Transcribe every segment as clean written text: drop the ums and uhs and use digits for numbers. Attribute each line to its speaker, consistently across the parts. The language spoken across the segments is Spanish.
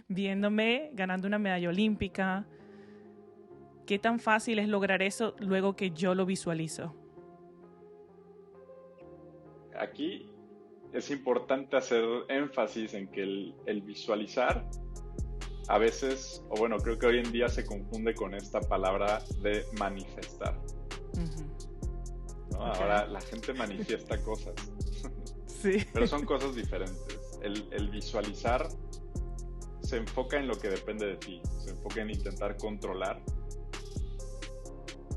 Speaker 1: viéndome ganando una medalla olímpica. ¿Qué tan fácil es lograr eso luego que yo lo visualizo?
Speaker 2: Aquí es importante hacer énfasis en que el visualizar a veces, o bueno, creo que hoy en día se confunde con esta palabra de manifestar, ¿no?
Speaker 1: Okay.
Speaker 2: Ahora la gente manifiesta cosas,
Speaker 1: Sí.
Speaker 2: pero son cosas diferentes. El visualizar se enfoca en lo que depende de ti, se enfoca en intentar controlar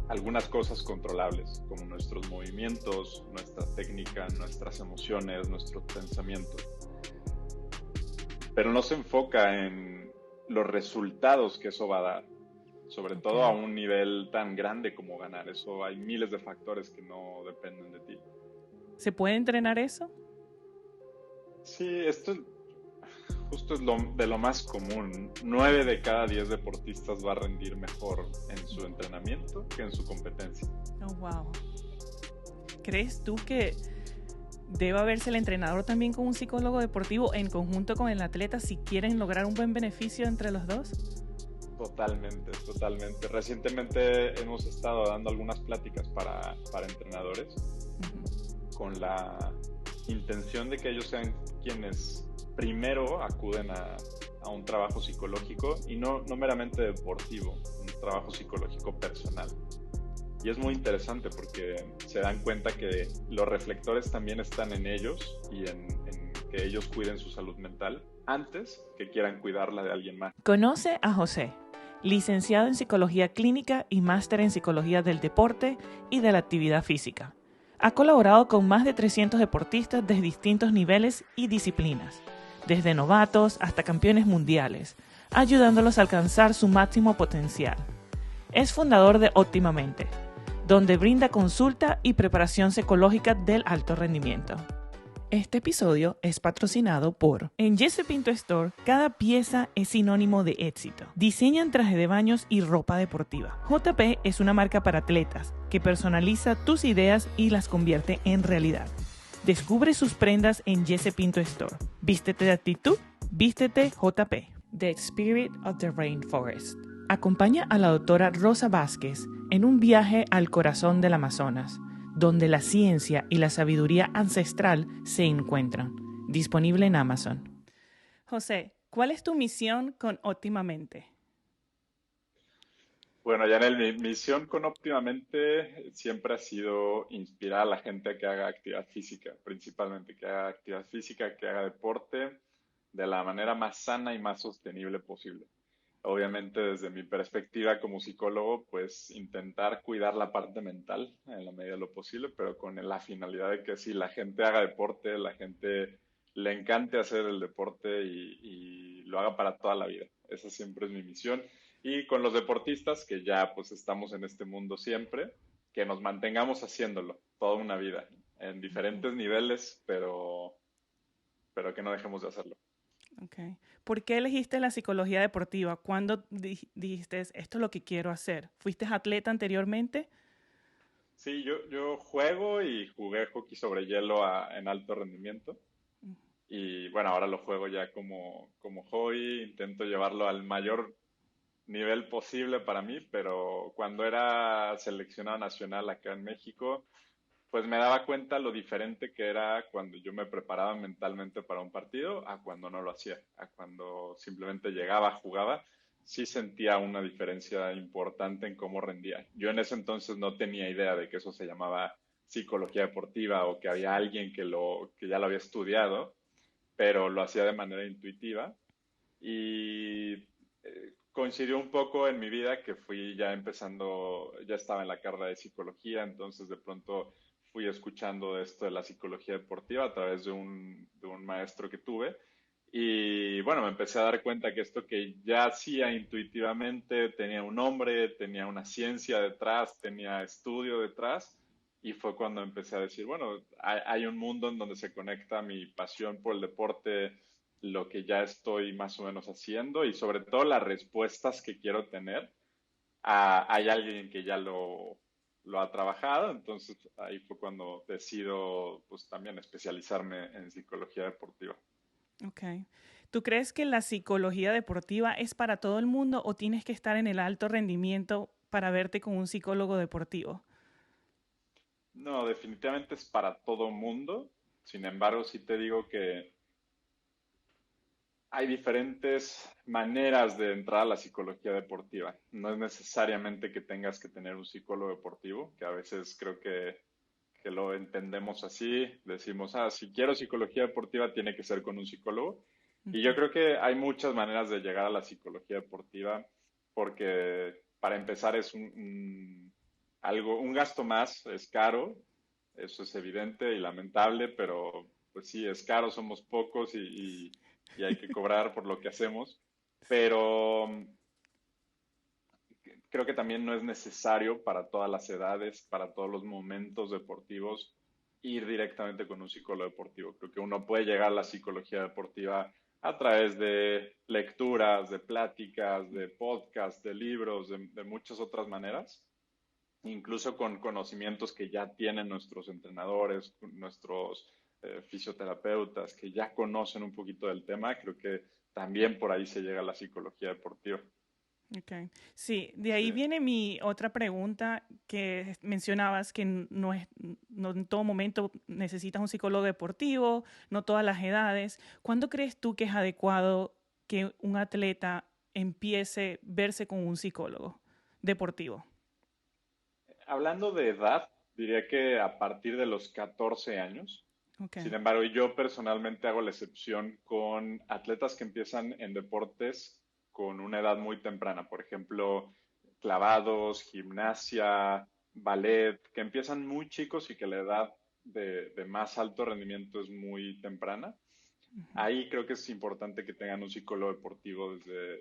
Speaker 2: algunas cosas controlables, como nuestros movimientos, nuestra técnica, nuestras emociones, nuestros pensamientos. Pero no se enfoca en los resultados que eso va a dar, sobre todo a un nivel tan grande como ganar. Eso hay miles de factores que no dependen de ti.
Speaker 1: ¿Se puede entrenar eso?
Speaker 2: Sí, esto justo es de lo más común. 9 de cada 10 deportistas va a rendir mejor en su entrenamiento que en su competencia.
Speaker 1: Oh, wow. ¿Crees tú que debe verse el entrenador también con un psicólogo deportivo en conjunto con el atleta si quieren lograr un buen beneficio entre los dos?
Speaker 2: Totalmente, totalmente. Recientemente hemos estado dando algunas pláticas para entrenadores con la intención de que ellos sean quienes primero acuden a un trabajo psicológico y no meramente deportivo, un trabajo psicológico personal. Y es muy interesante porque se dan cuenta que los reflectores también están en ellos y en que ellos cuiden su salud mental antes que quieran cuidarla de alguien más.
Speaker 1: Conoce a José, licenciado en Psicología Clínica y máster en Psicología del Deporte y de la Actividad Física. Ha colaborado con más de 300 deportistas de distintos niveles y disciplinas, desde novatos hasta campeones mundiales, ayudándolos a alcanzar su máximo potencial. Es fundador de Óptimamente, donde brinda consulta y preparación psicológica del alto rendimiento. Este episodio es patrocinado por... En Jesse Pinto Store, cada pieza es sinónimo de éxito. Diseñan traje de baños y ropa deportiva. JP es una marca para atletas que personaliza tus ideas y las convierte en realidad. Descubre sus prendas en Jesse Pinto Store. Vístete de actitud, vístete JP. The Spirit of the Rainforest. Acompaña a la doctora Rosa Vázquez en un viaje al corazón del Amazonas, donde la ciencia y la sabiduría ancestral se encuentran. Disponible en Amazon. José, ¿cuál es tu misión con Óptimamente?
Speaker 2: Bueno, Yanel, mi misión con Óptimamente siempre ha sido inspirar a la gente a que haga actividad física, principalmente que haga actividad física, que haga deporte de la manera más sana y más sostenible posible. Obviamente, desde mi perspectiva como psicólogo, pues intentar cuidar la parte mental en la medida de lo posible, pero con la finalidad de que si la gente haga deporte, la gente le encante hacer el deporte y lo haga para toda la vida. Esa siempre es mi misión. Y con los deportistas, que ya pues estamos en este mundo siempre, que nos mantengamos haciéndolo toda una vida, en diferentes niveles, pero que no dejemos de hacerlo.
Speaker 1: Okay. ¿Por qué elegiste la psicología deportiva? ¿Cuándo dijiste, esto es lo que quiero hacer? ¿Fuiste atleta anteriormente?
Speaker 2: Sí, yo juego y jugué hockey sobre hielo en alto rendimiento. Y bueno, ahora lo juego ya como hobby, intento llevarlo al mayor nivel posible para mí, pero cuando era seleccionado nacional acá en México, pues me daba cuenta lo diferente que era cuando yo me preparaba mentalmente para un partido a cuando no lo hacía, a cuando simplemente llegaba, jugaba, sí sentía una diferencia importante en cómo rendía. Yo en ese entonces no tenía idea de que eso se llamaba psicología deportiva o que había alguien que ya lo había estudiado, pero lo hacía de manera intuitiva y coincidió un poco en mi vida que fui ya empezando, ya estaba en la carrera de psicología, entonces de pronto fui escuchando esto de la psicología deportiva a través de un maestro que tuve. Y bueno, me empecé a dar cuenta que esto que ya hacía intuitivamente tenía un nombre, tenía una ciencia detrás, tenía estudio detrás. Y fue cuando empecé a decir, bueno, hay un mundo en donde se conecta mi pasión por el deporte, lo que ya estoy más o menos haciendo y sobre todo las respuestas que quiero tener. Hay alguien que ya lo ha trabajado, entonces ahí fue cuando decido pues también especializarme en psicología deportiva.
Speaker 1: Okay. ¿Tú crees que la psicología deportiva es para todo el mundo o tienes que estar en el alto rendimiento para verte con un psicólogo deportivo?
Speaker 2: No, definitivamente es para todo mundo. Sin embargo, sí te digo que hay diferentes maneras de entrar a la psicología deportiva. No es necesariamente que tengas que tener un psicólogo deportivo, que a veces creo que lo entendemos así. Decimos, si quiero psicología deportiva, tiene que ser con un psicólogo. Y yo
Speaker 1: Okay.
Speaker 2: creo que hay muchas maneras de llegar a la psicología deportiva, porque para empezar es un gasto más, es caro, eso es evidente y lamentable, pero pues sí, es caro, somos pocos y hay que cobrar por lo que hacemos. Pero creo que también no es necesario para todas las edades, para todos los momentos deportivos, ir directamente con un psicólogo deportivo. Creo que uno puede llegar a la psicología deportiva a través de lecturas, de pláticas, de podcasts, de libros, de muchas otras maneras, incluso con conocimientos que ya tienen nuestros entrenadores, nuestros fisioterapeutas, que ya conocen un poquito del tema. Creo que también por ahí se llega a la psicología deportiva.
Speaker 1: Okay. Sí, de
Speaker 2: Sí.
Speaker 1: ahí viene mi otra pregunta que mencionabas que no es, no en todo momento necesitas un psicólogo deportivo, no todas las edades. ¿Cuándo crees tú que es adecuado que un atleta empiece a verse con un psicólogo deportivo?
Speaker 2: Hablando de edad, diría que a partir de los 14 años. Sin
Speaker 1: Okay.
Speaker 2: embargo, yo personalmente hago la excepción con atletas que empiezan en deportes con una edad muy temprana. Por ejemplo, clavados, gimnasia, ballet, que empiezan muy chicos y que la edad de más alto rendimiento es muy temprana. Ahí creo que es importante que tengan un psicólogo deportivo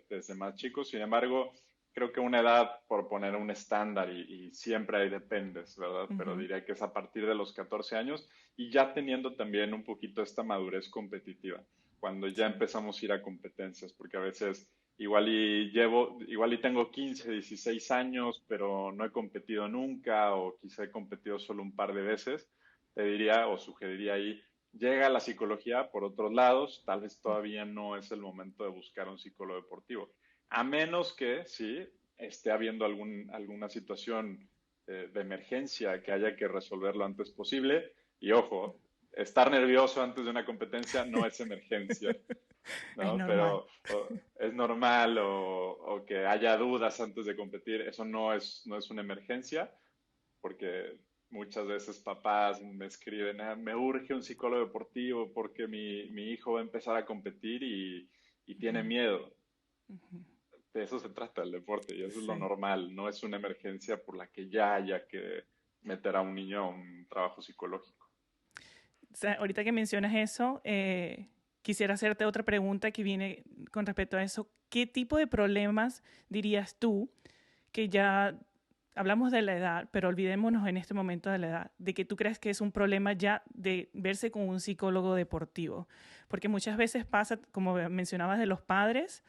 Speaker 2: desde más chicos. Sin embargo, creo que una edad, por poner un estándar, y siempre hay dependes, ¿verdad? Pero
Speaker 1: Ujú.
Speaker 2: diría que es a partir de los 14 años y ya teniendo también un poquito esta madurez competitiva, cuando ya
Speaker 1: Sí.
Speaker 2: empezamos a ir a competencias, porque a veces igual y tengo 15, 16 años, pero no he competido nunca o quizá he competido solo un par de veces, te diría o sugeriría ahí llega la psicología por otros lados, tal vez todavía no es el momento de buscar un psicólogo deportivo, a menos que sí esté habiendo alguna situación de emergencia que haya que resolver lo antes posible. Y ojo, estar nervioso antes de una competencia no es emergencia,
Speaker 1: Es
Speaker 2: ¿no?
Speaker 1: normal.
Speaker 2: Pero es normal o que haya dudas antes de competir, eso no es una emergencia porque muchas veces papás me escriben, me urge un psicólogo deportivo porque mi hijo va a empezar a competir y tiene
Speaker 1: Ujú,
Speaker 2: miedo.
Speaker 1: ujú.
Speaker 2: De eso se trata el deporte y eso es lo
Speaker 1: Sí.
Speaker 2: normal, no es una emergencia por la que ya haya que meter a un niño a un trabajo psicológico.
Speaker 1: O sea, ahorita que mencionas eso, quisiera hacerte otra pregunta que viene con respecto a eso. ¿Qué tipo de problemas dirías tú que ya hablamos de la edad, pero olvidémonos en este momento de la edad, de que tú crees que es un problema ya de verse con un psicólogo deportivo? Porque muchas veces pasa, como mencionabas, de los padres.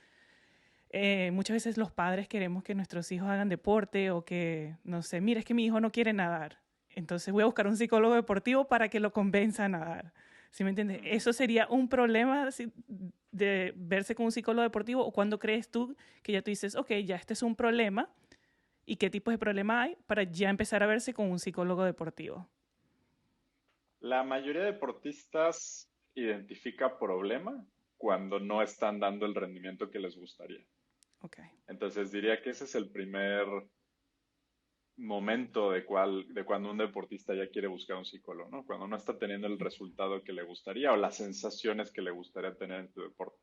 Speaker 1: Muchas veces los padres queremos que nuestros hijos hagan deporte o que, no sé, mira, es que mi hijo no quiere nadar. Entonces voy a buscar un psicólogo deportivo para que lo convenza a nadar. ¿Sí me entiendes?
Speaker 2: Ujú.
Speaker 1: ¿Eso sería un problema de verse con un psicólogo deportivo? ¿O cuándo crees tú que ya tú dices, ok, ya este es un problema? ¿Y qué tipos de problema hay para ya empezar a verse con un psicólogo deportivo?
Speaker 2: La mayoría de deportistas identifica problema cuando no están dando el rendimiento que les gustaría.
Speaker 1: Ok.
Speaker 2: Entonces diría que ese es el primer momento de cuando un deportista ya quiere buscar un psicólogo, ¿no? Cuando no está teniendo el resultado que le gustaría o las sensaciones que le gustaría tener en su deporte.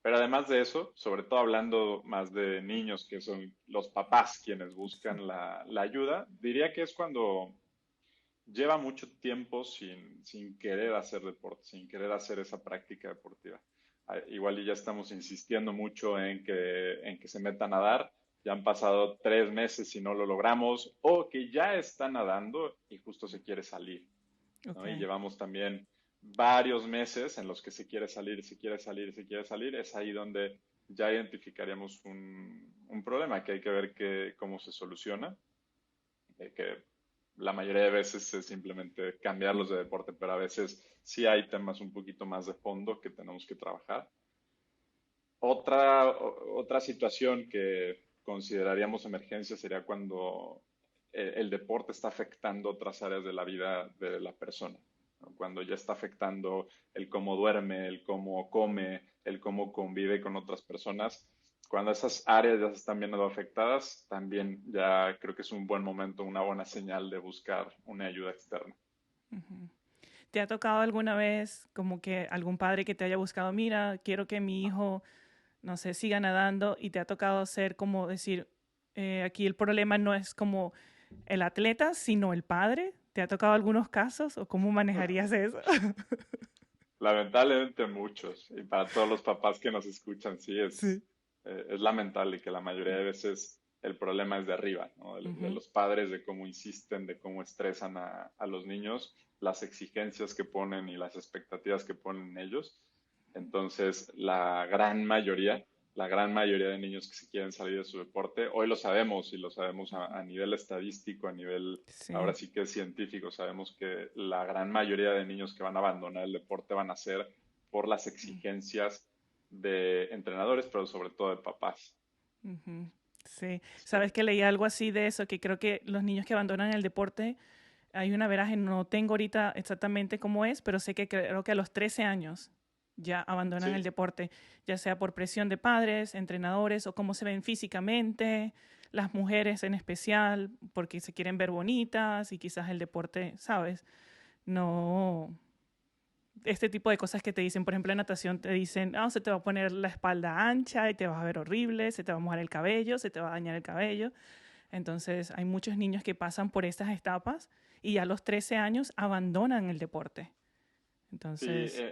Speaker 2: Pero además de eso, sobre todo hablando más de niños, que son los papás quienes
Speaker 1: Sí.
Speaker 2: buscan la ayuda, diría que es cuando lleva mucho tiempo sin querer hacer deporte, sin querer hacer esa práctica deportiva. Igual y ya estamos insistiendo mucho en que se metan a nadar, ya han pasado 3 meses y no lo logramos, o que ya está nadando y justo se quiere salir,
Speaker 1: Ok.
Speaker 2: ¿no? Y llevamos también varios meses en los que se quiere salir, se quiere salir, se quiere salir, es ahí donde ya identificaríamos un problema que hay que ver cómo se soluciona, que la mayoría de veces es simplemente cambiarlos de deporte, pero a veces sí hay temas un poquito más de fondo que tenemos que trabajar. Otra situación que consideraríamos emergencia sería cuando el deporte está afectando otras áreas de la vida de la persona, ¿no? Cuando ya está afectando el cómo duerme, el cómo come, el cómo convive con otras personas. Cuando esas áreas ya se están viendo afectadas, también ya creo que es un buen momento, una buena señal de buscar una ayuda externa.
Speaker 1: ¿Te ha tocado alguna vez como que algún padre que te haya buscado, mira, quiero que mi hijo, no sé, siga nadando y te ha tocado ser como decir, aquí el problema no es como el atleta, sino el padre? ¿Te ha tocado algunos casos o cómo manejarías eso?
Speaker 2: Lamentablemente muchos, y para todos los papás que nos escuchan, sí,
Speaker 1: Sí.
Speaker 2: es lamentable que la mayoría de veces el problema es de arriba, ¿no? De
Speaker 1: Ujú,
Speaker 2: los padres, de cómo insisten, de cómo estresan a los niños, las exigencias que ponen y las expectativas que ponen en ellos. Entonces, la gran mayoría de niños que se quieren salir de su deporte, hoy lo sabemos y lo sabemos a nivel estadístico, a nivel, ahora
Speaker 1: sí.
Speaker 2: sí que es científico, sabemos que la gran mayoría de niños que van a abandonar el deporte van a ser por las exigencias de entrenadores, pero sobre todo de papás.
Speaker 1: Ujú, sí.
Speaker 2: Sí,
Speaker 1: Sabes que leí algo así de eso, que creo que los niños que abandonan el deporte, hay una veraje, no tengo ahorita exactamente cómo es, pero sé que creo que a los 13 años ya abandonan el
Speaker 2: sí,
Speaker 1: deporte, ya sea por presión de padres, entrenadores o cómo se ven físicamente, las mujeres en especial, porque se quieren ver bonitas y quizás el deporte, ¿sabes? No, este tipo de cosas que te dicen, por ejemplo, en natación te dicen, se te va a poner la espalda ancha y te vas a ver horrible, se te va a mojar el cabello, se te va a dañar el cabello. Entonces, hay muchos niños que pasan por estas etapas y a los 13 años abandonan el deporte.
Speaker 2: sí.
Speaker 1: Entonces,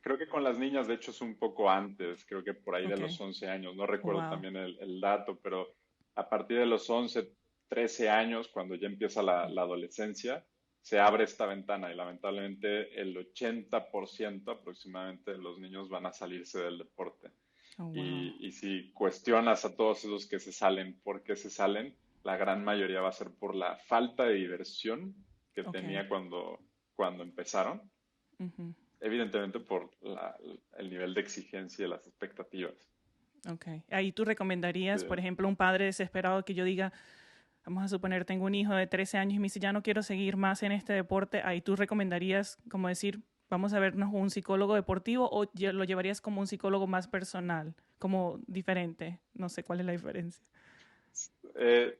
Speaker 2: Creo que con las niñas, de hecho, es un poco antes, creo que por ahí de
Speaker 1: ok,
Speaker 2: los 11 años, no recuerdo
Speaker 1: wow.
Speaker 2: también el dato, pero a partir de los 11, 13 años, cuando ya empieza la adolescencia, se abre esta ventana y lamentablemente el 80% aproximadamente de los niños van a salirse del deporte.
Speaker 1: Oh, wow.
Speaker 2: Y si cuestionas a todos esos que se salen, ¿por qué se salen? La gran mayoría va a ser por la falta de diversión que
Speaker 1: Ok.
Speaker 2: tenía cuando empezaron,
Speaker 1: Ujú,
Speaker 2: evidentemente por el nivel de exigencia y las expectativas.
Speaker 1: ok. Ahí tú recomendarías, por
Speaker 2: Sí.
Speaker 1: ejemplo, un padre desesperado que yo diga, vamos a suponer, tengo un hijo de 13 años y me dice, ya no quiero seguir más en este deporte. Ahí tú recomendarías, como decir, vamos a vernos un psicólogo deportivo o lo llevarías como un psicólogo más personal, como diferente. No sé cuál es la diferencia.
Speaker 2: Eh,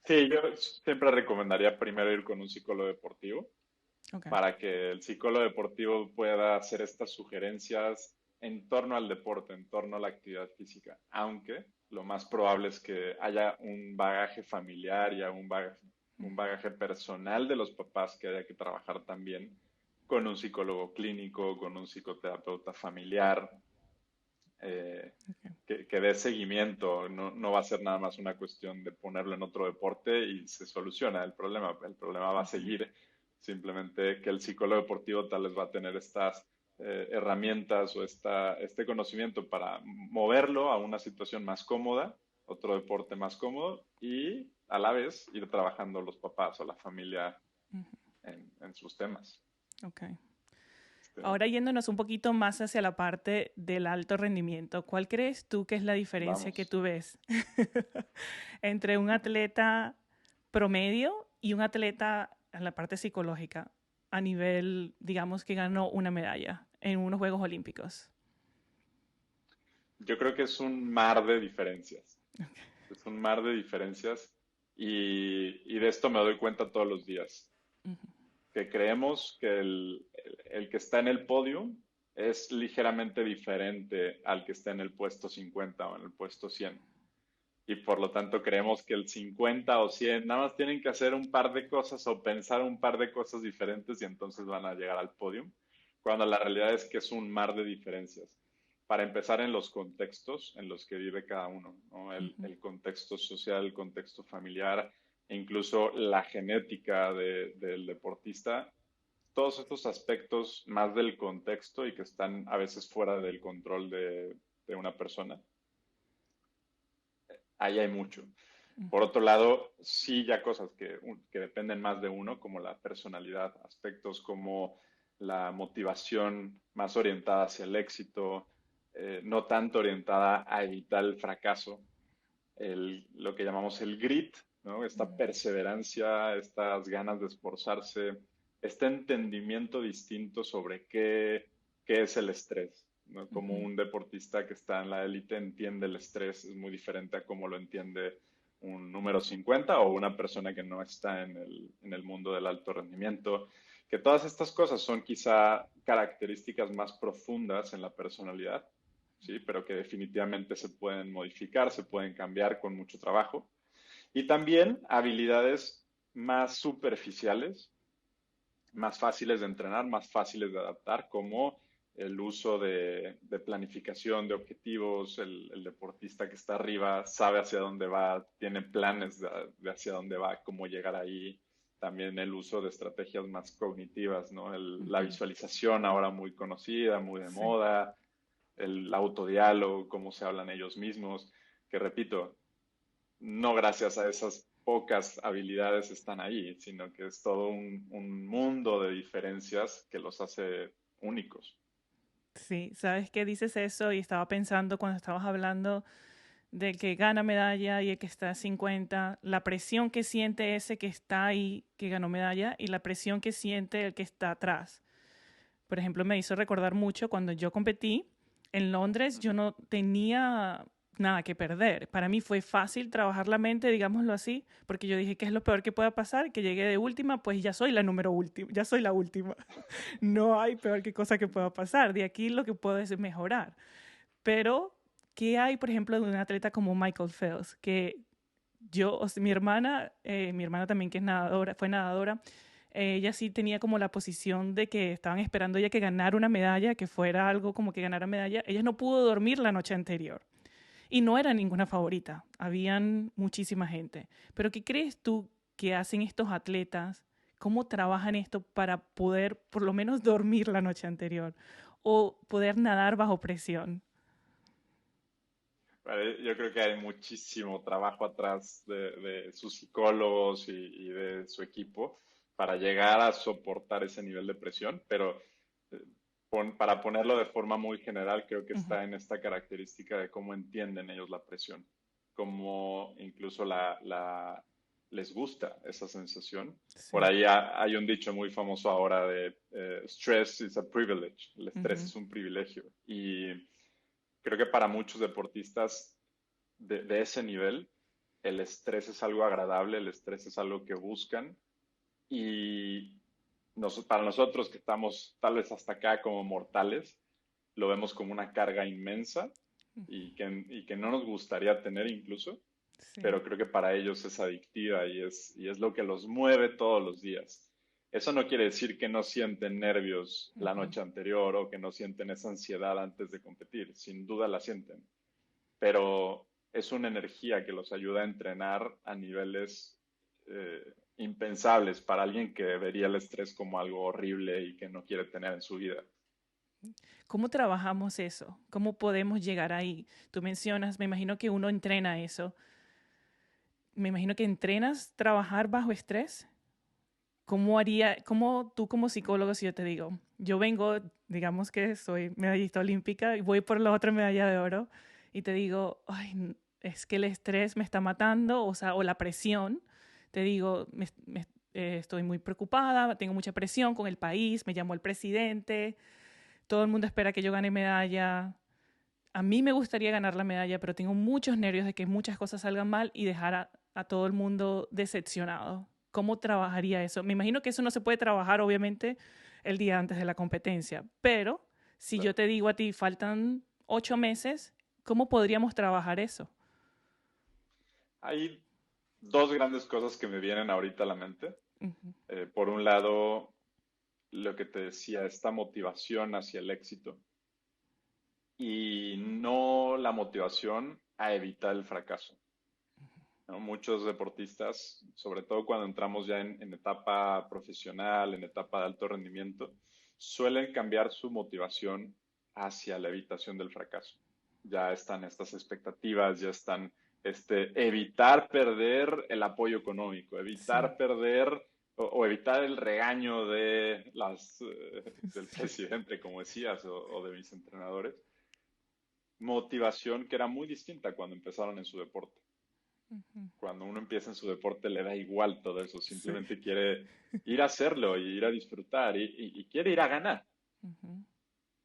Speaker 2: sí, yo siempre recomendaría primero ir con un psicólogo deportivo
Speaker 1: Ok.
Speaker 2: para que el psicólogo deportivo pueda hacer estas sugerencias en torno al deporte, en torno a la actividad física, aunque lo más probable es que haya un bagaje familiar y un bagaje personal de los papás que haya que trabajar también con un psicólogo clínico, con un psicoterapeuta familiar, eh,
Speaker 1: Ok.
Speaker 2: que dé seguimiento. No va a ser nada más una cuestión de ponerlo en otro deporte y se soluciona el problema. El problema va a
Speaker 1: Ujú,
Speaker 2: seguir. Simplemente que el psicólogo deportivo tal vez va a tener estas herramientas o este conocimiento para moverlo a una situación más cómoda, otro deporte más cómodo y a la vez ir trabajando los papás o la familia
Speaker 1: ujú,
Speaker 2: en sus temas.
Speaker 1: ok.
Speaker 2: Sí,
Speaker 1: Ahora yéndonos un poquito más hacia la parte del alto rendimiento, ¿cuál crees tú que es la diferencia que
Speaker 2: vamos.
Speaker 1: tú ves entre un atleta promedio y un atleta en la parte psicológica a nivel, digamos, que ganó una medalla en unos Juegos Olímpicos?
Speaker 2: Yo creo que es un mar de diferencias. Es un mar de diferencias y de esto me doy cuenta todos los días.
Speaker 1: Ujú,
Speaker 2: Que creemos que el que está en el podio es ligeramente diferente al que está en el puesto 50 o en el puesto 100. Y por lo tanto creemos que el 50 o 100 nada más tienen que hacer un par de cosas o pensar un par de cosas diferentes y entonces van a llegar al podio, cuando la realidad es que es un mar de diferencias. Para empezar en los contextos en los que vive cada uno, ¿no?
Speaker 1: ujú,
Speaker 2: El contexto social, el contexto familiar, e incluso la genética del deportista, todos estos aspectos más del contexto y que están a veces fuera del control de una persona, ahí hay mucho. Por
Speaker 1: ujú,
Speaker 2: otro lado, sí ya cosas que dependen más de uno, como la personalidad, aspectos como la motivación más orientada hacia el éxito, no tanto orientada a evitar el fracaso, lo que llamamos el grit, ¿no? Esta perseverancia, estas ganas de esforzarse, este entendimiento distinto sobre qué es el estrés, ¿no? Como
Speaker 1: Ujú.
Speaker 2: un deportista que está en la élite entiende el estrés, es muy diferente a cómo lo entiende un número 50 o una persona que no está en el mundo del alto rendimiento, que todas estas cosas son quizá características más profundas en la personalidad, ¿sí? Pero que definitivamente se pueden modificar, se pueden cambiar con mucho trabajo. Y también habilidades más superficiales, más fáciles de entrenar, más fáciles de adaptar, como el uso de planificación de objetivos, el deportista que está arriba sabe hacia dónde va, tiene planes de hacia dónde va, cómo llegar ahí. También el uso de estrategias más cognitivas, ¿no? La
Speaker 1: Ujú.
Speaker 2: visualización ahora muy conocida, muy de
Speaker 1: Sí.
Speaker 2: moda, el autodiálogo, cómo se hablan ellos mismos, que repito, no gracias a esas pocas habilidades están ahí, sino que es todo un mundo de diferencias que los hace únicos.
Speaker 1: Sí, sabes que dices eso y estaba pensando cuando estabas hablando del que gana medalla y el que está a 50, la presión que siente ese que está ahí, que ganó medalla, y la presión que siente el que está atrás. Por ejemplo, me hizo recordar mucho cuando yo competí en Londres, yo
Speaker 2: Ujú.
Speaker 1: no tenía nada que perder. Para mí fue fácil trabajar la mente, digámoslo así, porque yo dije, ¿qué es lo peor que pueda pasar? Que llegue de última, pues ya soy la número última, ya soy la última. No hay peor que cosa que pueda pasar. De aquí lo que puedo es mejorar. Pero, ¿qué hay, por ejemplo, de un atleta como Michael Phelps? Que yo, o sea, mi hermana también que es nadadora, fue nadadora, ella sí tenía como la posición de que estaban esperando ella que ganara una medalla, que fuera algo como que ganara medalla. Ella no pudo dormir la noche anterior y no era ninguna favorita, habían muchísima gente. Pero ¿qué crees tú que hacen estos atletas? ¿Cómo trabajan esto para poder por lo menos dormir la noche anterior o poder nadar bajo presión?
Speaker 2: Vale, yo creo que hay muchísimo trabajo atrás de sus psicólogos y de su equipo para llegar a soportar ese nivel de presión, pero eh, para ponerlo de forma muy general, creo que
Speaker 1: Ujú.
Speaker 2: está en esta característica de cómo entienden ellos la presión, cómo incluso les gusta esa sensación. Por
Speaker 1: Sí.
Speaker 2: ahí hay un dicho muy famoso ahora de stress is a privilege, el estrés
Speaker 1: Ujú.
Speaker 2: es un privilegio. Y creo que para muchos deportistas de ese nivel, el estrés es algo agradable, el estrés es algo que buscan y para nosotros que estamos tal vez hasta acá como mortales, lo vemos como una carga inmensa y que no nos gustaría tener incluso,
Speaker 1: Sí.
Speaker 2: pero creo que para ellos es adictiva y es lo que los mueve todos los días. Eso no quiere decir que no sienten nervios la
Speaker 1: Ujú.
Speaker 2: noche anterior o que no sienten esa ansiedad antes de competir, sin duda la sienten, pero es una energía que los ayuda a entrenar a niveles impensables para alguien que vería el estrés como algo horrible y que no quiere tener en su vida.
Speaker 1: ¿Cómo trabajamos eso? ¿Cómo podemos llegar ahí? Tú mencionas, me imagino que uno entrena eso. Me imagino que entrenas trabajar bajo estrés. ¿Cómo tú como psicólogo, si yo te digo, yo vengo, digamos que soy medallista olímpica y voy por la otra medalla de oro y te digo, ay, es que el estrés me está matando, o sea, o la presión, te digo, estoy muy preocupada, tengo mucha presión con el país, me llamó el presidente, todo el mundo espera que yo gane medalla. A mí me gustaría ganar la medalla, pero tengo muchos nervios de que muchas cosas salgan mal y dejar a todo el mundo decepcionado. ¿Cómo trabajaría eso? Me imagino que eso no se puede trabajar, obviamente, el día antes de la competencia, pero si yo
Speaker 2: Claro.
Speaker 1: te digo a ti, faltan 8 meses, ¿cómo podríamos trabajar eso?
Speaker 2: Hay dos grandes cosas que me vienen ahorita a la mente.
Speaker 1: Ujú.
Speaker 2: Por un lado, lo que te decía, esta motivación hacia el éxito y no la motivación a evitar el fracaso, ¿no? Muchos deportistas, sobre todo cuando entramos ya en etapa profesional, en etapa de alto rendimiento, suelen cambiar su motivación hacia la evitación del fracaso. Ya están estas expectativas, ya están evitar perder el apoyo económico,
Speaker 1: Sí,
Speaker 2: evitar perder o evitar el regaño del
Speaker 1: sí.
Speaker 2: presidente, como decías, o de mis entrenadores. motivación que era muy distinta cuando empezaron en su deporte.
Speaker 1: Ujú.
Speaker 2: Cuando uno empieza en su deporte le da igual todo eso,
Speaker 1: Sí.
Speaker 2: simplemente quiere ir a hacerlo y ir a disfrutar y quiere ir a ganar,
Speaker 1: Ujú.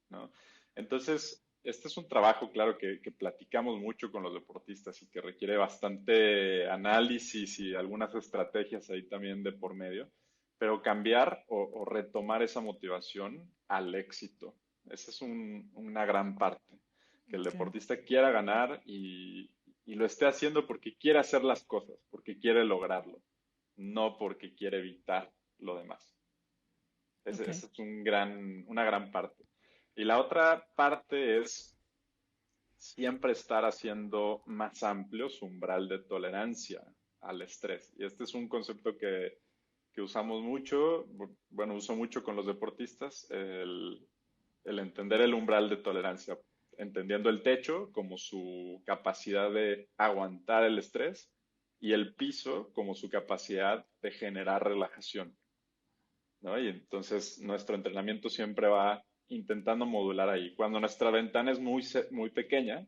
Speaker 2: ¿no? Entonces, este es un trabajo, claro, que platicamos mucho con los deportistas y que requiere bastante análisis y algunas estrategias ahí también de por medio, pero cambiar o retomar esa motivación al éxito, esa es una gran parte, que el
Speaker 1: Okay.
Speaker 2: deportista quiera ganar y lo esté haciendo porque quiere hacer las cosas, porque quiere lograrlo, no porque quiere evitar lo demás.
Speaker 1: Okay.
Speaker 2: Ese es una gran parte. Y la otra parte es siempre estar haciendo más amplio su umbral de tolerancia al estrés. Y este es un concepto que usamos mucho, bueno, uso mucho con los deportistas, el entender el umbral de tolerancia, entendiendo el techo como su capacidad de aguantar el estrés y el piso como su capacidad de generar relajación, ¿no? Y entonces nuestro entrenamiento siempre va intentando modular ahí. Cuando nuestra ventana es muy pequeña,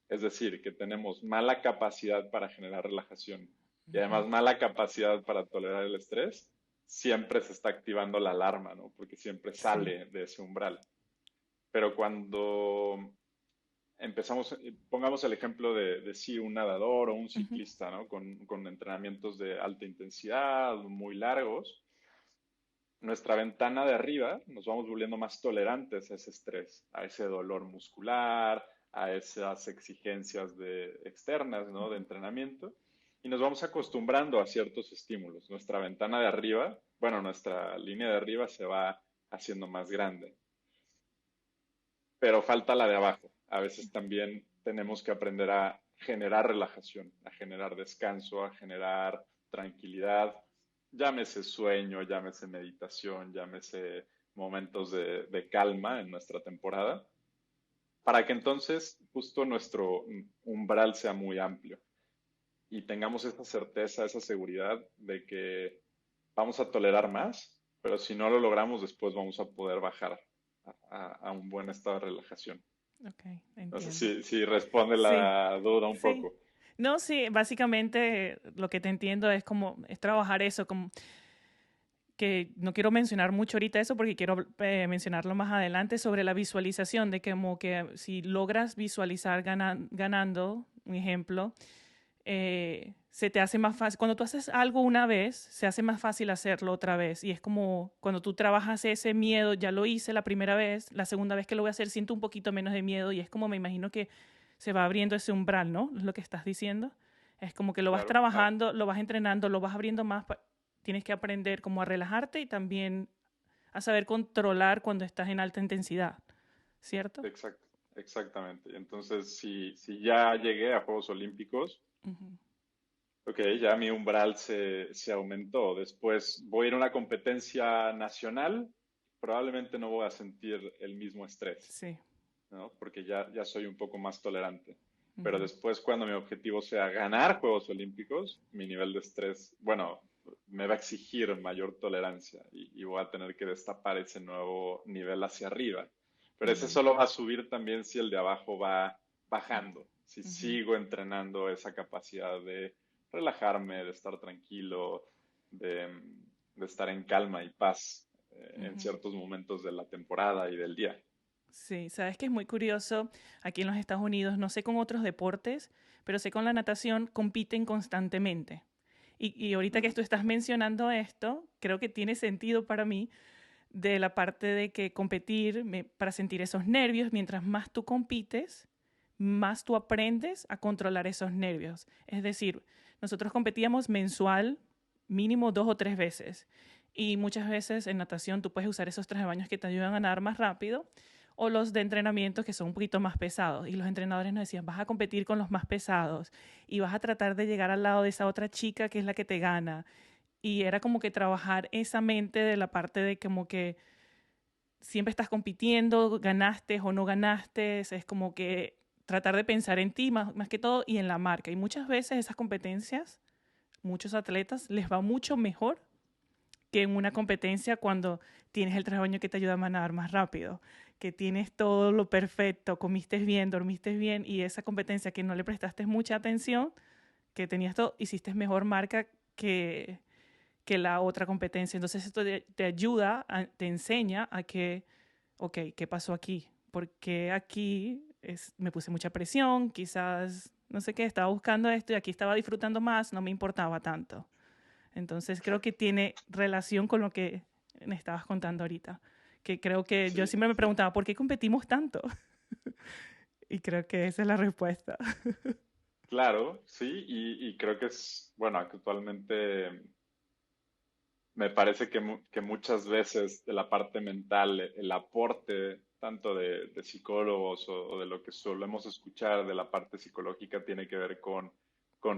Speaker 2: es decir, que tenemos mala capacidad para generar relajación y
Speaker 1: Ujú.
Speaker 2: además mala capacidad para tolerar el estrés, siempre se está activando la alarma, ¿no? Porque siempre
Speaker 1: Sí.
Speaker 2: sale de ese umbral. Pero cuando empezamos, pongamos el ejemplo de sí, un nadador o un
Speaker 1: Ujú.
Speaker 2: ciclista, ¿no? Con entrenamientos de alta intensidad, muy largos, nuestra ventana de arriba nos vamos volviendo más tolerantes a ese estrés, a ese dolor muscular, a esas exigencias externas, ¿no? De entrenamiento, y nos vamos acostumbrando a ciertos estímulos. Nuestra ventana de arriba, bueno, nuestra línea de arriba se va haciendo más grande, pero falta la de abajo. A veces también tenemos que aprender a generar relajación, a generar descanso, a generar tranquilidad, llámese sueño, llámese meditación, llámese momentos de calma en nuestra temporada, para que entonces justo nuestro umbral sea muy amplio y tengamos esa certeza, esa seguridad de que vamos a tolerar más, pero si no lo logramos, después vamos a poder bajar a un buen estado de relajación.
Speaker 1: Okay,
Speaker 2: No sé
Speaker 1: entiendo.
Speaker 2: si responde
Speaker 1: Sí,
Speaker 2: la duda un
Speaker 1: sí.
Speaker 2: poco.
Speaker 1: No, sí, básicamente lo que te entiendo es como, es trabajar eso, como que no quiero mencionar mucho ahorita eso porque quiero mencionarlo más adelante sobre la visualización, de que como que si logras visualizar ganando, un ejemplo, se te hace más fácil, cuando tú haces algo una vez, se hace más fácil hacerlo otra vez. Y es como cuando tú trabajas ese miedo, ya lo hice la primera vez, la segunda vez que lo voy a hacer siento un poquito menos de miedo y es como me imagino que se va abriendo ese umbral, ¿no? Es lo que estás diciendo. Es como que lo vas
Speaker 2: Claro.
Speaker 1: trabajando, lo vas entrenando, lo vas abriendo más. Tienes que aprender como a relajarte y también a saber controlar cuando estás en alta intensidad, ¿cierto?
Speaker 2: Exacto, exactamente. Entonces, si ya llegué a Juegos Olímpicos,
Speaker 1: Ujú.
Speaker 2: ok, ya mi umbral se aumentó. Después voy a ir a una competencia nacional, probablemente no voy a sentir el mismo estrés,
Speaker 1: Sí.
Speaker 2: ¿no? Porque ya soy un poco más tolerante. Pero
Speaker 1: Ujú.
Speaker 2: después, cuando mi objetivo sea ganar Juegos Olímpicos, mi nivel de estrés, bueno, me va a exigir mayor tolerancia y voy a tener que destapar ese nuevo nivel hacia arriba. Pero ese
Speaker 1: Ujú.
Speaker 2: solo va a subir también si el de abajo va bajando, si
Speaker 1: Ujú.
Speaker 2: sigo entrenando esa capacidad de relajarme, de estar tranquilo, de, de estar en calma y paz en
Speaker 1: Ujú.
Speaker 2: ciertos momentos de la temporada y del día.
Speaker 1: Sí, sabes que es muy curioso. Aquí en los Estados Unidos, no sé con otros deportes, pero sé con la natación compiten constantemente. Y ahorita que
Speaker 2: Ujú.
Speaker 1: tú estás mencionando esto, creo que tiene sentido para mí de la parte de que competir para sentir esos nervios, mientras más tú compites, más tú aprendes a controlar esos nervios. Es decir, nosotros competíamos mensual, mínimo 2 o 3 veces. Y muchas veces en natación tú puedes usar esos trajes de baños que te ayudan a nadar más rápido o los de entrenamiento que son un poquito más pesados. Y los entrenadores nos decían, vas a competir con los más pesados y vas a tratar de llegar al lado de esa otra chica que es la que te gana. Y era como que trabajar esa mente de la parte de como que siempre estás compitiendo, ganaste o no ganaste, es como que tratar de pensar en ti más que todo y en la marca. Y muchas veces esas competencias, muchos atletas les va mucho mejor que en una competencia cuando tienes el trabajo que te ayuda a nadar más rápido. que tienes todo lo perfecto, comiste bien, dormiste bien y esa competencia que no le prestaste mucha atención, que tenías todo, hiciste mejor marca que, que la otra competencia. Entonces esto te ayuda, te enseña a que, ok, ¿qué pasó aquí? Porque aquí me puse mucha presión, quizás, no sé qué, estaba buscando esto y aquí estaba disfrutando más, no me importaba tanto. Entonces creo que
Speaker 2: Exacto.
Speaker 1: tiene relación con lo que me estabas contando ahorita. Que creo que yo
Speaker 2: Sí,
Speaker 1: siempre me
Speaker 2: sí.
Speaker 1: preguntaba, ¿por qué competimos tanto? Y creo que esa es la respuesta.
Speaker 2: Claro, sí, y creo que es, bueno, actualmente me parece que, que muchas veces de la parte mental, el aporte tanto de psicólogos o de lo que solemos escuchar de la parte psicológica tiene que ver con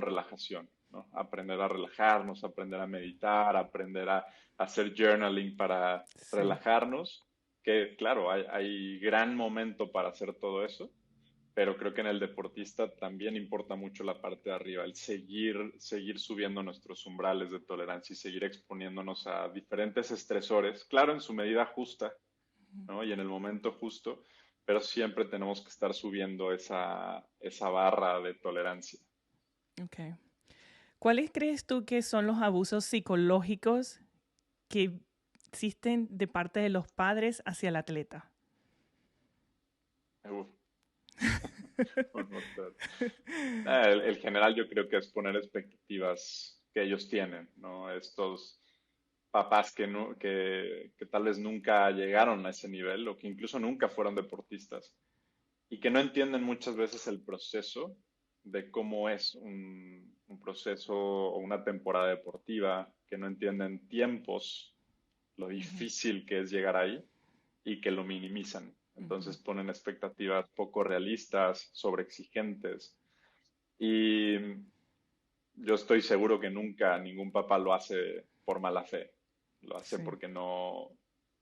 Speaker 2: relajación, ¿no? Aprender a relajarnos, aprender a meditar, aprender a hacer journaling para
Speaker 1: Sí,
Speaker 2: relajarnos, que claro, hay gran momento para hacer todo eso, pero creo que en el deportista también importa mucho la parte de arriba, el seguir subiendo nuestros umbrales de tolerancia y seguir exponiéndonos a diferentes estresores, claro, en su medida justa, ¿no? Y en el momento justo, pero siempre tenemos que estar subiendo esa barra de tolerancia.
Speaker 1: ok. ¿Cuáles crees tú que son los abusos psicológicos que existen de parte de los padres hacia el atleta?
Speaker 2: Uf, un montón. El general yo creo que es poner expectativas que ellos tienen, ¿no? Estos papás que, que tal vez nunca llegaron a ese nivel o que incluso nunca fueron deportistas y que no entienden muchas veces el proceso de cómo es un proceso o una temporada deportiva, que no entienden tiempos, lo difícil que es llegar ahí y que lo minimizan. Entonces ponen expectativas poco realistas, sobreexigentes y yo estoy seguro que nunca ningún papá lo hace por mala fe, lo hace
Speaker 1: Sí.
Speaker 2: porque no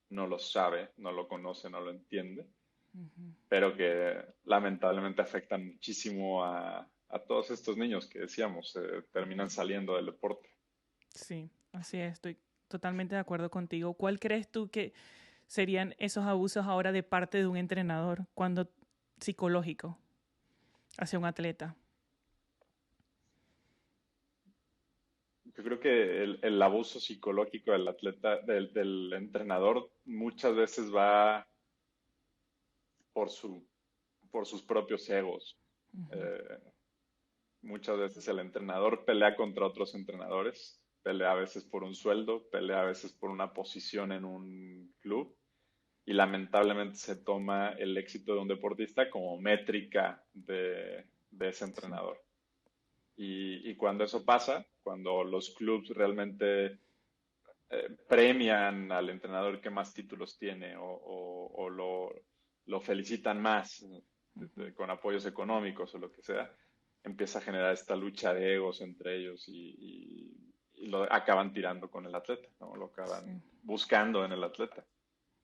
Speaker 2: lo sabe, no lo conoce, no lo entiende, pero que lamentablemente afectan muchísimo a todos estos niños que decíamos, terminan saliendo del deporte.
Speaker 1: Sí, así es, estoy totalmente de acuerdo contigo. ¿Cuál crees tú que serían esos abusos ahora de parte de un entrenador cuando psicológico hacia un atleta?
Speaker 2: Yo creo que el abuso psicológico del atleta, del entrenador, muchas veces va por por sus propios egos. Eh, Muchas veces el entrenador pelea contra otros entrenadores, pelea a veces por un sueldo, pelea a veces por una posición en un club y lamentablemente se toma el éxito de un deportista como métrica de ese
Speaker 1: Sí.
Speaker 2: entrenador. Y cuando eso pasa, cuando los clubes realmente premian al entrenador que más títulos tiene o lo felicitan más con apoyos económicos o lo que sea, empieza a generar esta lucha de egos entre ellos y lo acaban tirando con el atleta, ¿no? Lo acaban
Speaker 1: Sí.
Speaker 2: buscando en el atleta.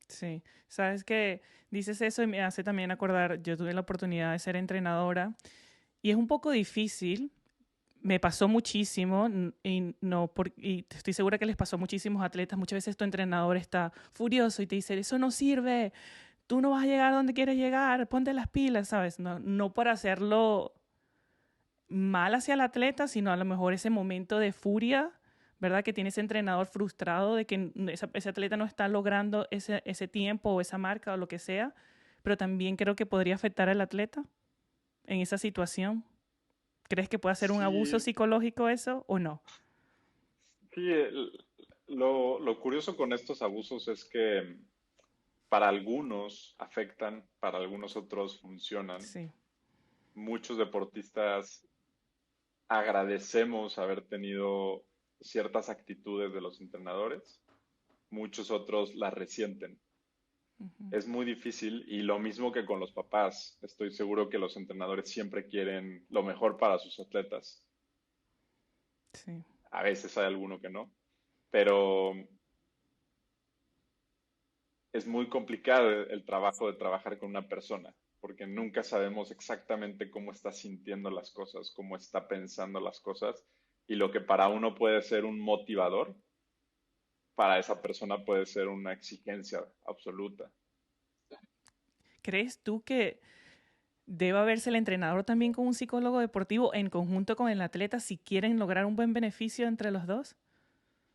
Speaker 1: Sí, sabes que dices eso y me hace también acordar, yo tuve la oportunidad de ser entrenadora y es un poco difícil, me pasó muchísimo y, no y estoy segura que les pasó a muchísimos atletas, muchas veces tu entrenador está furioso y te dice, eso no sirve, tú no vas a llegar donde quieres llegar, ponte las pilas, ¿sabes? No, no por hacerlo mal hacia el atleta, sino a lo mejor ese momento de furia, ¿verdad? Que tiene ese entrenador frustrado de que ese atleta no está logrando ese tiempo o esa marca o lo que sea, pero también creo que podría afectar al atleta en esa situación. ¿Crees que puede ser un abuso
Speaker 2: Sí,
Speaker 1: psicológico eso o no?
Speaker 2: sí, lo curioso con estos abusos es que para algunos afectan, para algunos otros funcionan.
Speaker 1: Sí,
Speaker 2: Muchos deportistas agradecemos haber tenido ciertas actitudes de los entrenadores, muchos otros las resienten. Es muy difícil y lo mismo que con los papás. Estoy seguro que los entrenadores siempre quieren lo mejor para sus atletas.
Speaker 1: sí,
Speaker 2: A veces hay alguno que no, pero es muy complicado el trabajo de trabajar con una persona, porque nunca sabemos exactamente cómo está sintiendo las cosas, cómo está pensando las cosas, y lo que para uno puede ser un motivador, para esa persona puede ser una exigencia absoluta.
Speaker 1: ¿crees tú que debe verse el entrenador también con un psicólogo deportivo en conjunto con el atleta si quieren lograr un buen beneficio entre los dos?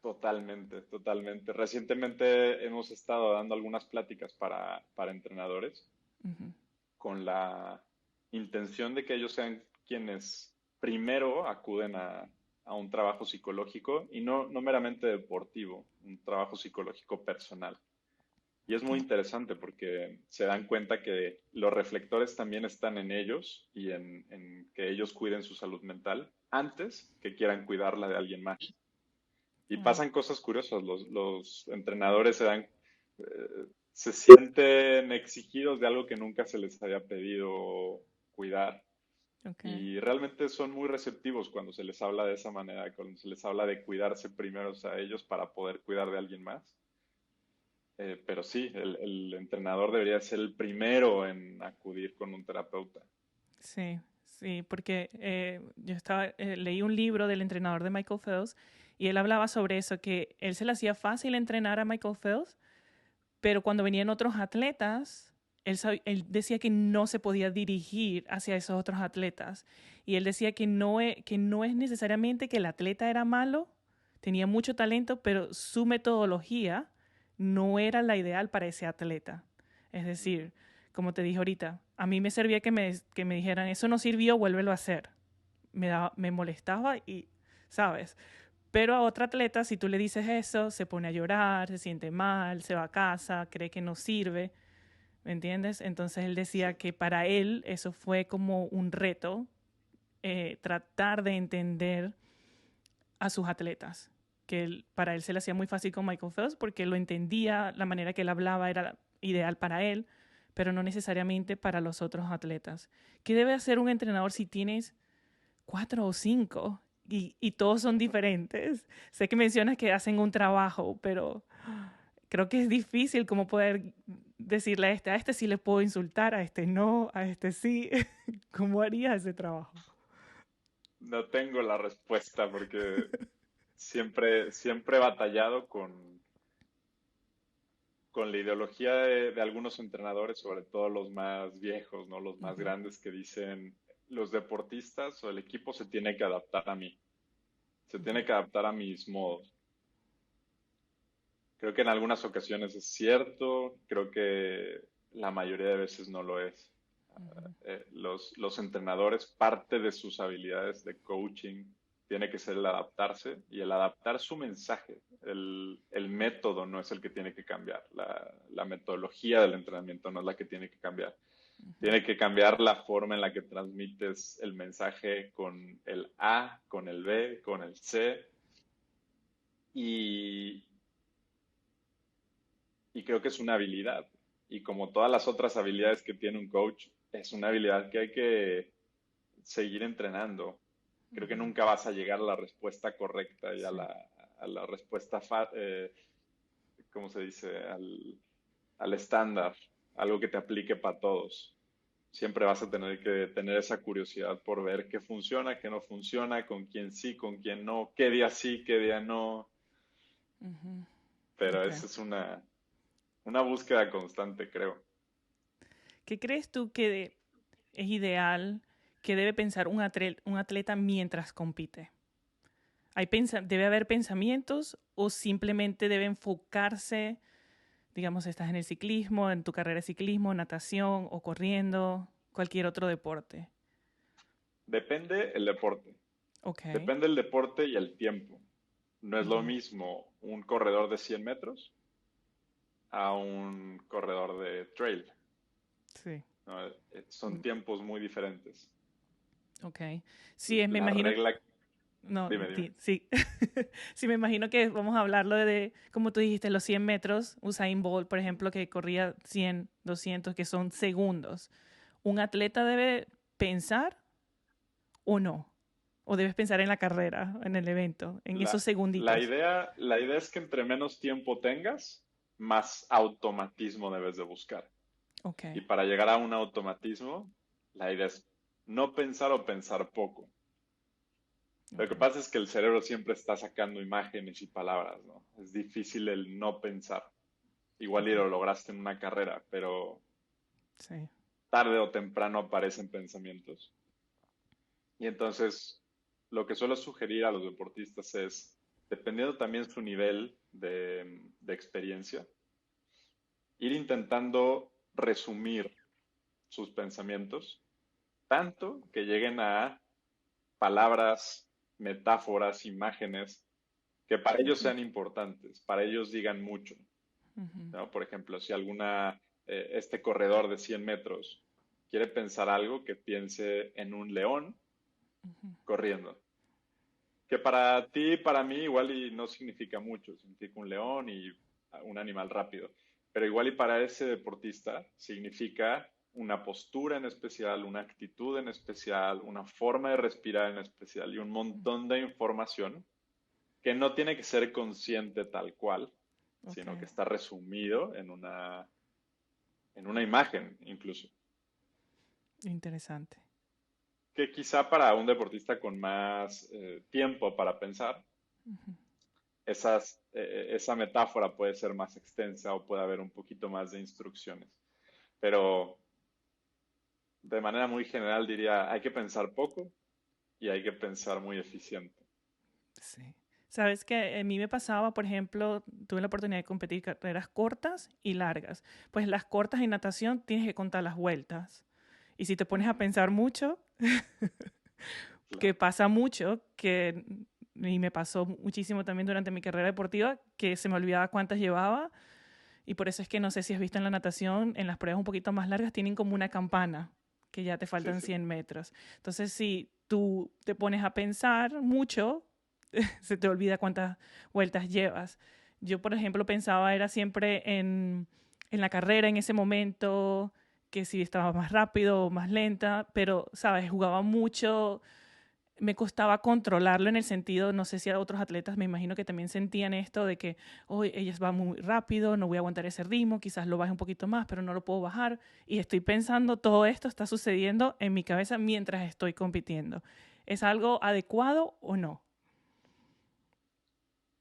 Speaker 2: Totalmente, totalmente. Recientemente hemos estado dando algunas pláticas para entrenadores
Speaker 1: Ujú.
Speaker 2: con la intención de que ellos sean quienes primero acuden a un trabajo psicológico y no meramente deportivo, un trabajo psicológico personal. Y es muy
Speaker 1: Okay.
Speaker 2: interesante porque se dan cuenta que los reflectores también están en ellos y en que ellos cuiden su salud mental antes que quieran cuidarla de alguien más. Y
Speaker 1: Wow.
Speaker 2: pasan cosas curiosas. Los entrenadores se sienten exigidos de algo que nunca se les había pedido cuidar.
Speaker 1: Okay.
Speaker 2: Y realmente son muy receptivos cuando se les habla de esa manera, cuando se les habla de cuidarse primero a ellos para poder cuidar de alguien más. Pero sí, el entrenador debería ser el primero en acudir con un terapeuta.
Speaker 1: Sí, sí, porque leí un libro del entrenador de Michael Phelps y él hablaba sobre eso, que él se le hacía fácil entrenar a Michael Phelps, pero cuando venían otros atletas, él decía que no se podía dirigir hacia esos otros atletas. Y él decía que no es necesariamente que el atleta era malo, tenía mucho talento, pero su metodología no era la ideal para ese atleta. Es
Speaker 2: Ujú.
Speaker 1: decir, como te dije ahorita, a mí me servía que me dijeran, eso no sirvió, vuélvelo a hacer. Me molestaba y, ¿sabes? Pero a otro atleta, si tú le dices eso, se pone a llorar, se siente mal, se va a casa, cree que no sirve, ¿me entiendes? Entonces él decía
Speaker 2: Sí.
Speaker 1: que para él eso fue como un reto, tratar de entender a sus atletas, que para él se le hacía muy fácil con Michael Phelps porque lo entendía, la manera que él hablaba era ideal para él, pero no necesariamente para los otros atletas. ¿Qué debe hacer un entrenador si tienes cuatro o cinco y todos son diferentes? Sé que mencionas que hacen un trabajo, pero creo que es difícil como poder decirle a este sí le puedo insultar, a este no, a este sí. ¿Cómo harías ese trabajo?
Speaker 2: No tengo la respuesta porque siempre he batallado con la ideología de algunos entrenadores, sobre todo los más viejos, ¿no? Los más
Speaker 1: Ujú.
Speaker 2: grandes que dicen, los deportistas o el equipo se tiene que adaptar a mí, se tiene que adaptar a mis modos. Creo que en algunas ocasiones es cierto, creo que la mayoría de veces no lo es.
Speaker 1: Ujú.
Speaker 2: Los entrenadores, parte de sus habilidades de coaching tiene que ser el adaptarse y el adaptar su mensaje. El método no es el que tiene que cambiar, la metodología del entrenamiento no es la que tiene que cambiar.
Speaker 1: Ujú.
Speaker 2: Tiene que cambiar la forma en la que transmites el mensaje con el A, con el B, con el C. Y, y creo que es una habilidad. Y como todas las otras habilidades que tiene un coach, es una habilidad que hay que seguir entrenando. Creo que
Speaker 1: Ujú.
Speaker 2: nunca vas a llegar a la respuesta correcta y a
Speaker 1: Sí.
Speaker 2: la respuesta, ¿cómo se dice? Al estándar, algo que te aplique para todos. Siempre vas a tener que tener esa curiosidad por ver qué funciona, qué no funciona, con quién sí, con quién no, qué día sí, qué día no.
Speaker 1: Ujú.
Speaker 2: Pero
Speaker 1: Okay.
Speaker 2: esa es una búsqueda constante, creo.
Speaker 1: ¿Qué crees tú que es ideal que debe pensar un atleta mientras compite? ¿Debe haber pensamientos o simplemente debe enfocarse, digamos, estás en el ciclismo, en tu carrera de ciclismo, natación o corriendo, cualquier otro deporte?
Speaker 2: Depende el deporte.
Speaker 1: Ok.
Speaker 2: Depende el deporte y el tiempo. No es lo
Speaker 1: Ujú.
Speaker 2: mismo un corredor de 100 metros a un corredor de trail,
Speaker 1: Sí.
Speaker 2: ¿no? Son
Speaker 1: Mm.
Speaker 2: tiempos muy diferentes.
Speaker 1: Ok. Sí, me
Speaker 2: La
Speaker 1: imagino.
Speaker 2: regla,
Speaker 1: No,
Speaker 2: dime.
Speaker 1: sí. Sí, me imagino que vamos a hablarlo como tú dijiste, los 100 metros. Usain Bolt, por ejemplo, que corría 100, 200, que son segundos. ¿Un atleta debe pensar o no? ¿O debes pensar en la carrera, en el evento, en esos
Speaker 2: La
Speaker 1: segunditos?
Speaker 2: idea, la idea es que entre menos tiempo tengas, más automatismo debes de buscar.
Speaker 1: Ok,
Speaker 2: Y para llegar a un automatismo, la idea es no pensar o pensar poco. Lo
Speaker 1: ok.
Speaker 2: que pasa es que el cerebro siempre está sacando imágenes y palabras, ¿no? Es difícil el no pensar. Igual y
Speaker 1: Ok.
Speaker 2: lo lograste en una carrera, pero
Speaker 1: Sí.
Speaker 2: tarde o temprano aparecen pensamientos. Y entonces, lo que suelo sugerir a los deportistas es, dependiendo también su nivel de experiencia, ir intentando resumir sus pensamientos, tanto que lleguen a palabras, metáforas, imágenes, que para ellos sean importantes, para ellos digan mucho, ¿no? Por ejemplo, si este corredor de 100 metros quiere pensar algo, que piense en un león corriendo. Que para ti, para mí, igual y no significa mucho, significa un león y un animal rápido, pero igual y para ese deportista significa una postura en especial, una actitud en especial, una forma de respirar en especial y un montón de información que no tiene que ser consciente tal cual,
Speaker 1: Ok,
Speaker 2: sino que está resumido en una imagen incluso.
Speaker 1: interesante.
Speaker 2: Que quizá para un deportista con más tiempo para pensar, esa metáfora puede ser más extensa o puede haber un poquito más de instrucciones. Pero de manera muy general diría, hay que pensar poco y hay que pensar muy eficiente.
Speaker 1: Sí. Sabes que a mí me pasaba, por ejemplo, tuve la oportunidad de competir carreras cortas y largas. Pues las cortas en natación tienes que contar las vueltas. Y si te pones a
Speaker 2: Ujú,
Speaker 1: pensar mucho, que
Speaker 2: claro.
Speaker 1: pasa mucho, y me pasó muchísimo también durante mi carrera deportiva, que se me olvidaba cuántas llevaba. Y por eso es que no sé si has visto en la natación, en las pruebas un poquito más largas, tienen como una campana, que ya te
Speaker 2: Sí,
Speaker 1: faltan
Speaker 2: sí.
Speaker 1: 100 metros. Entonces, si tú te pones a pensar mucho, se te olvida cuántas vueltas llevas. Yo, por ejemplo, pensaba era siempre en la carrera en ese momento, que si estaba más rápido o más lenta, pero, ¿sabes? Jugaba mucho, me costaba controlarlo en el sentido, no sé si a otros atletas me imagino que también sentían esto de que, hoy ellas van muy rápido, no voy a aguantar ese ritmo, quizás lo baje un poquito más, pero no lo puedo bajar. Y estoy pensando, todo esto está sucediendo en mi cabeza mientras estoy compitiendo. ¿Es algo adecuado o no?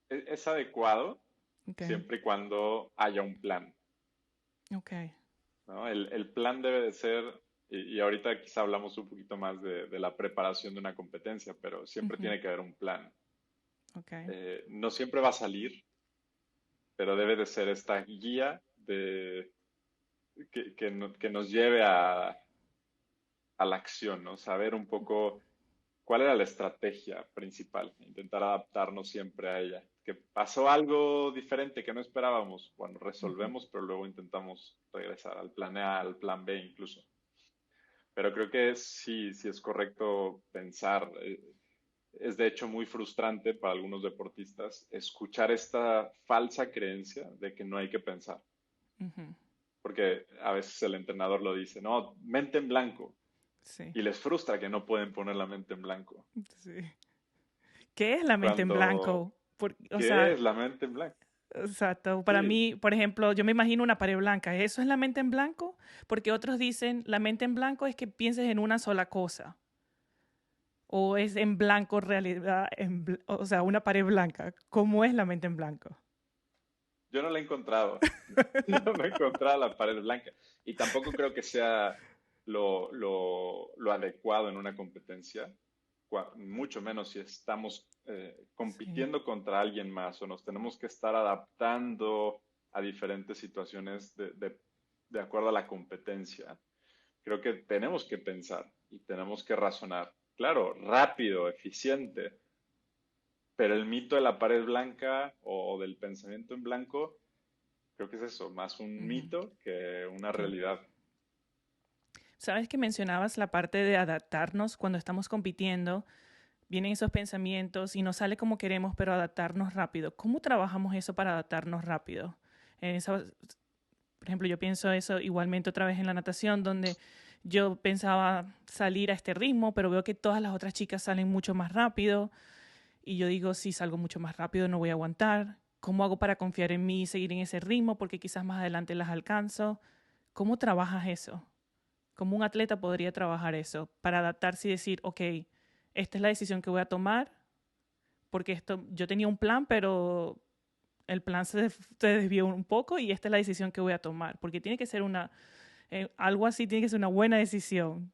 Speaker 2: Es adecuado
Speaker 1: Ok,
Speaker 2: siempre y cuando haya un plan,
Speaker 1: ok.
Speaker 2: ¿no? El plan debe de ser, y ahorita quizá hablamos un poquito más de la preparación de una competencia, pero siempre
Speaker 1: Ujú,
Speaker 2: tiene que haber un plan.
Speaker 1: ok.
Speaker 2: No siempre va a salir, pero debe de ser esta guía que nos lleve a la acción, ¿no? Saber un poco cuál era la estrategia principal, intentar adaptarnos siempre a ella. Que pasó algo diferente que no esperábamos, bueno,
Speaker 1: Ujú,
Speaker 2: resolvemos, pero luego intentamos regresar al plan A, al plan B incluso. Pero creo que sí, sí es correcto pensar. Es de hecho muy frustrante para algunos deportistas escuchar esta falsa creencia de que no hay que pensar.
Speaker 1: ujú,
Speaker 2: Porque a veces el entrenador lo dice, no, mente en blanco.
Speaker 1: sí,
Speaker 2: Y les frustra que no pueden poner la mente en blanco.
Speaker 1: sí. ¿Qué es la mente en
Speaker 2: Cuando,
Speaker 1: blanco? O
Speaker 2: ¿qué
Speaker 1: sea,
Speaker 2: es la mente en blanco?
Speaker 1: exacto. Para
Speaker 2: Sí,
Speaker 1: mí, por ejemplo, yo me imagino una pared blanca. ¿Eso es la mente en blanco? Porque otros dicen la mente en blanco es que pienses en una sola cosa. O es en blanco realidad, o sea, una pared blanca. ¿Cómo es la mente en blanco?
Speaker 2: yo no la he encontrado. No me he encontrado la pared blanca. Y tampoco creo que sea lo adecuado en una competencia, mucho menos si estamos
Speaker 1: Sí.
Speaker 2: compitiendo contra alguien más o nos tenemos que estar adaptando a diferentes situaciones de acuerdo a la competencia. Creo que tenemos que pensar y tenemos que razonar. Claro, rápido, eficiente, pero el mito de la pared blanca o del pensamiento en blanco, creo que es eso, más un
Speaker 1: Ujú,
Speaker 2: mito que una
Speaker 1: sí.
Speaker 2: realidad.
Speaker 1: Sabes que mencionabas la parte de adaptarnos cuando estamos compitiendo. Vienen esos pensamientos y no sale como queremos, pero adaptarnos rápido. ¿Cómo trabajamos eso para adaptarnos rápido? En esa, por ejemplo, yo pienso eso igualmente otra vez en la natación, donde yo pensaba salir a este ritmo, pero veo que todas las otras chicas salen mucho más rápido y yo digo, si salgo mucho más rápido no voy a aguantar. ¿Cómo hago para confiar en mí y seguir en ese ritmo? Porque quizás más adelante las alcanzo. ¿Cómo trabajas eso? ¿Cómo un atleta podría trabajar eso para adaptarse y decir, ok, esta es la decisión que voy a tomar? Porque esto, yo tenía un plan, pero el plan se desvió un poco y esta es la decisión que voy a tomar. Porque tiene que ser Algo así tiene que ser una buena decisión,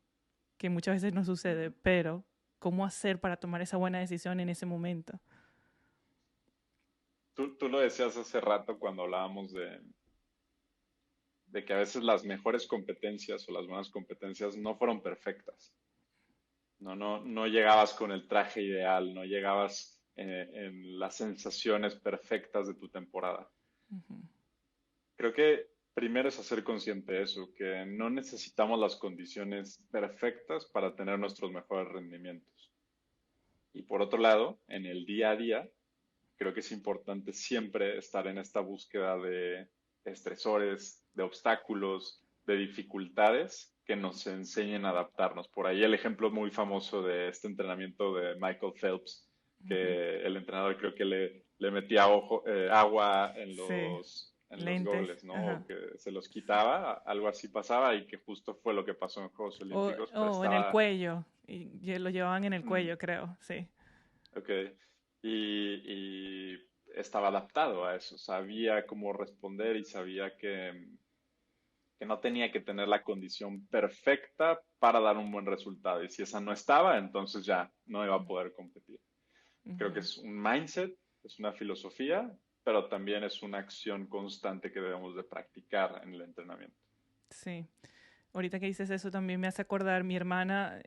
Speaker 1: que muchas veces no sucede, pero ¿cómo hacer para tomar esa buena decisión en ese momento?
Speaker 2: Tú lo decías hace rato cuando hablábamos de que a veces las mejores competencias o las buenas competencias no fueron perfectas. No llegabas con el traje ideal, no llegabas en las sensaciones perfectas de tu temporada. Creo que primero es hacer consciente de eso, que no necesitamos las condiciones perfectas para tener nuestros mejores rendimientos. Y por otro lado, en el día a día, creo que es importante siempre estar en esta búsqueda de estresores, de obstáculos, de dificultades que nos enseñen a adaptarnos. Por ahí el ejemplo muy famoso de este entrenamiento de Michael Phelps, que el entrenador creo que le metía agua
Speaker 1: Sí,
Speaker 2: en los
Speaker 1: lentes,
Speaker 2: goles, ¿no? O
Speaker 1: ajá.
Speaker 2: que se los quitaba, algo así pasaba y que justo fue lo que pasó en Juegos Olímpicos, pero
Speaker 1: O en el
Speaker 2: estaba...
Speaker 1: cuello, y lo llevaban en el
Speaker 2: mm,
Speaker 1: cuello, creo, sí.
Speaker 2: Ok. Y estaba adaptado a eso, sabía cómo responder y sabía que no tenía que tener la condición perfecta para dar un buen resultado. Y si esa no estaba, entonces ya no iba a poder competir. Creo que
Speaker 1: Ujú.
Speaker 2: es un mindset, es una filosofía, pero también es una acción constante que debemos de practicar en el entrenamiento.
Speaker 1: Sí. Ahorita que dices eso también me hace acordar mi hermana,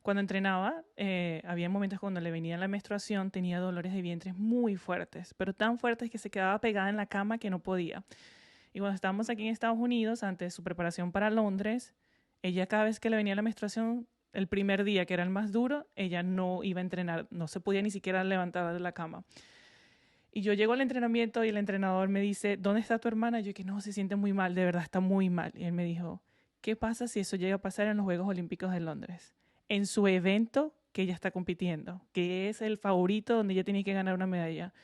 Speaker 1: cuando entrenaba, había momentos cuando le venía la menstruación, tenía dolores de vientre muy fuertes, pero tan fuertes que se quedaba pegada en la cama que no podía. Y cuando estábamos aquí en Estados Unidos, antes de su preparación para Londres, ella cada vez que le venía la menstruación, el primer día, que era el más duro, ella no iba a entrenar, no se podía ni siquiera levantar de la cama. Y yo llego al entrenamiento y el entrenador me dice, ¿dónde está tu hermana? Y yo que no, se siente muy mal, de verdad está muy mal. Y él me dijo, ¿qué pasa si eso llega a pasar en los Juegos Olímpicos de Londres? En su evento que ella está compitiendo, que es el favorito donde ella tiene que ganar una medalla.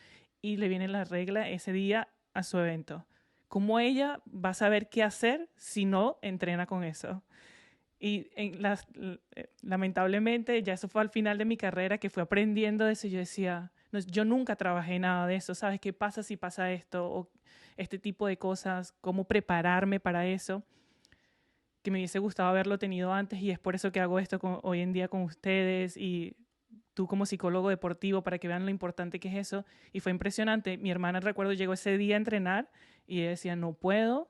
Speaker 1: Y le viene la regla ese día a su evento. ¿Cómo ella va a saber qué hacer si no entrena con eso? Y lamentablemente, ya eso fue al final de mi carrera, que fui aprendiendo de eso. Y yo decía, no, yo nunca trabajé nada de eso, ¿sabes? ¿Qué pasa si pasa esto? O este tipo de cosas, cómo prepararme para eso, que me hubiese gustado haberlo tenido antes. Y es por eso que hago esto hoy en día con ustedes y tú como psicólogo deportivo, para que vean lo importante que es eso. Y fue impresionante. Mi hermana, recuerdo, llegó ese día a entrenar y ella decía, no puedo,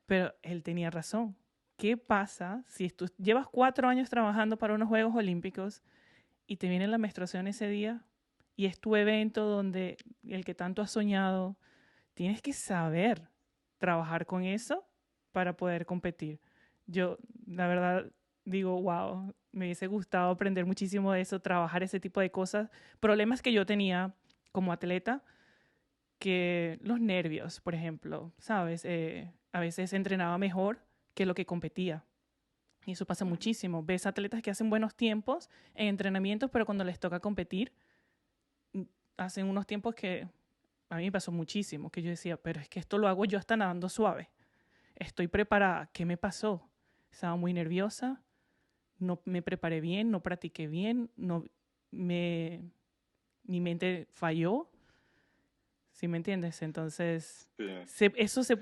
Speaker 1: pero él tenía razón. ¿Qué pasa si tú llevas 4 años trabajando para unos Juegos Olímpicos y te viene la menstruación ese día y es tu evento donde el que tanto has soñado? Tienes que saber trabajar con eso para poder competir. Yo, la verdad, digo, wow, me hubiese gustado aprender muchísimo de eso, trabajar ese tipo de cosas. Problemas que yo tenía como atleta, que los nervios, por ejemplo, ¿sabes? A veces entrenaba mejor que lo que competía. Y eso pasa
Speaker 2: Ujú.
Speaker 1: muchísimo. Ves atletas que hacen buenos tiempos en entrenamientos, pero cuando les toca competir, mm, hacen unos tiempos que a mí me pasó muchísimo, que yo decía, pero es que esto lo hago yo hasta nadando suave. Estoy preparada. ¿Qué me pasó? Estaba muy nerviosa, no me preparé bien, no practiqué bien, no me, mi mente falló, ¿sí me entiendes? Entonces,
Speaker 2: Sí,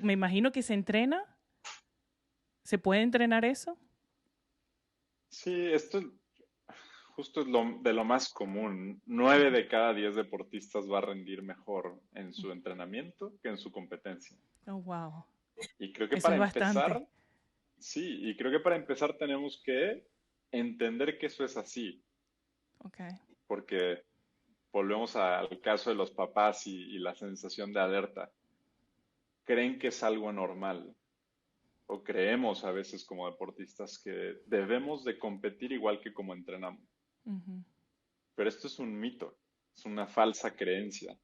Speaker 1: me imagino que se entrena, ¿se puede entrenar eso?
Speaker 2: sí, esto justo es de lo más común. 9 de cada 10 deportistas va a rendir mejor en su entrenamiento que en su competencia.
Speaker 1: Oh, wow.
Speaker 2: Y creo que
Speaker 1: Eso
Speaker 2: para
Speaker 1: es bastante.
Speaker 2: empezar, sí, y creo que para empezar tenemos que entender que eso es así,
Speaker 1: Ok.
Speaker 2: porque volvemos al caso de los papás y la sensación de alerta. Creen que es algo normal, o creemos a veces como deportistas que debemos de competir igual que como entrenamos.
Speaker 1: Ujú.
Speaker 2: Pero esto es un mito, es una falsa creencia,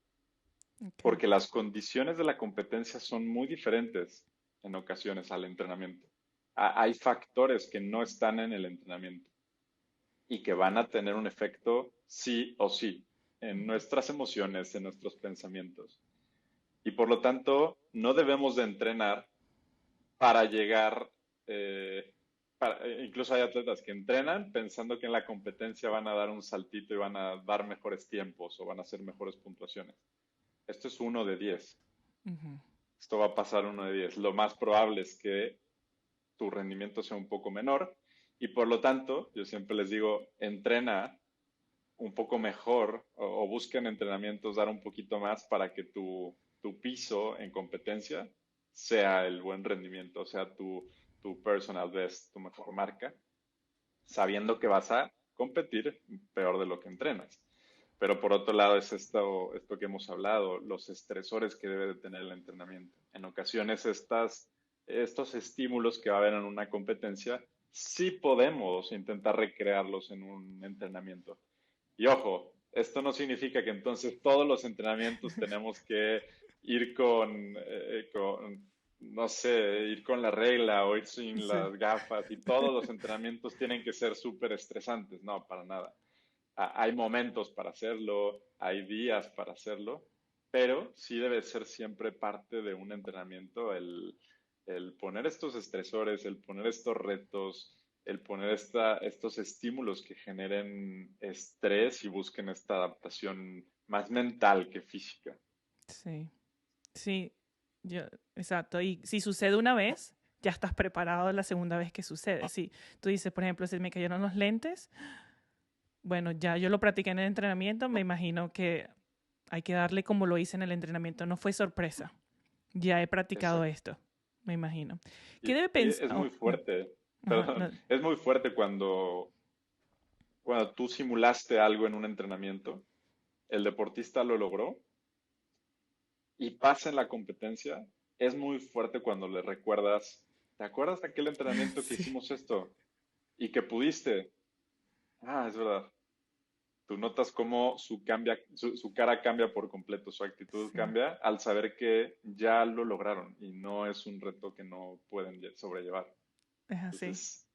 Speaker 1: Ok.
Speaker 2: porque las condiciones de la competencia son muy diferentes en ocasiones al entrenamiento. Hay factores que no están en el entrenamiento y que van a tener un efecto sí o sí en nuestras emociones, en nuestros pensamientos. Y por lo tanto, no debemos de entrenar para llegar, incluso hay atletas que entrenan pensando que en la competencia van a dar un saltito y van a dar mejores tiempos o van a hacer mejores puntuaciones. Esto es 1 de 10.
Speaker 1: Ujú.
Speaker 2: Esto va a pasar 1 de 10. Lo más probable es que tu rendimiento sea un poco menor y por lo tanto, yo siempre les digo, entrena un poco mejor o busquen entrenamientos dar un poquito más para que tu piso en competencia sea el buen rendimiento, o sea, tu personal best, tu mejor marca, sabiendo que vas a competir peor de lo que entrenas. Pero por otro lado es esto que hemos hablado, los estresores que debe de tener el entrenamiento. En ocasiones estos estímulos que va a haber en una competencia, sí podemos intentar recrearlos en un entrenamiento. Y ojo, esto no significa que entonces todos los entrenamientos tenemos que ir no sé, ir con la regla o ir sin
Speaker 1: Sí,
Speaker 2: las gafas y todos los entrenamientos tienen que ser súper estresantes. No, para nada. Hay momentos para hacerlo, hay días para hacerlo, pero sí debe ser siempre parte de un entrenamiento el poner estos estresores, el poner estos retos, el poner estos estímulos que generen estrés y busquen esta adaptación más mental que física.
Speaker 1: sí, sí, yo, exacto. Y si sucede una vez, ya estás preparado la segunda vez que sucede. Si tú dices, por ejemplo, se me cayeron los lentes, bueno, ya yo lo practiqué en el entrenamiento, me imagino que hay que darle como lo hice en el entrenamiento. No fue sorpresa. Ya he practicado
Speaker 2: Exacto.
Speaker 1: esto, me imagino. ¿Qué
Speaker 2: Y,
Speaker 1: debe
Speaker 2: y
Speaker 1: pensar?
Speaker 2: es muy fuerte,
Speaker 1: Ajá,
Speaker 2: perdón,
Speaker 1: no,
Speaker 2: es muy fuerte cuando tú simulaste algo en un entrenamiento, el deportista lo logró y pasa en la competencia, es muy fuerte cuando le recuerdas, ¿te acuerdas de aquel entrenamiento que
Speaker 1: sí,
Speaker 2: hicimos esto y que pudiste? Ah, es verdad. Tú notas cómo su cara cambia por completo, su actitud
Speaker 1: sí,
Speaker 2: cambia al saber que ya lo lograron y no es un reto que no pueden sobrellevar.
Speaker 1: es así,
Speaker 2: Entonces,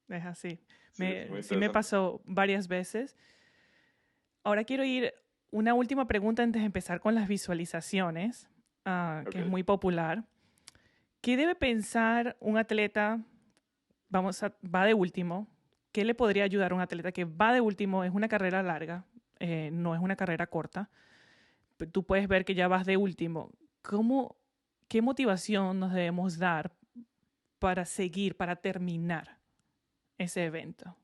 Speaker 1: es así.
Speaker 2: sí, es muy
Speaker 1: Sí me
Speaker 2: interesante.
Speaker 1: pasó varias veces. Ahora quiero ir una última pregunta antes de empezar con las visualizaciones, que
Speaker 2: Ok.
Speaker 1: es muy popular. ¿Qué debe pensar un atleta? Va de último. ¿Qué le podría ayudar a un atleta que va de último? Es una carrera larga, no es una carrera corta. Tú puedes ver que ya vas de último. ¿Cómo, qué motivación nos debemos dar para seguir, para terminar ese evento?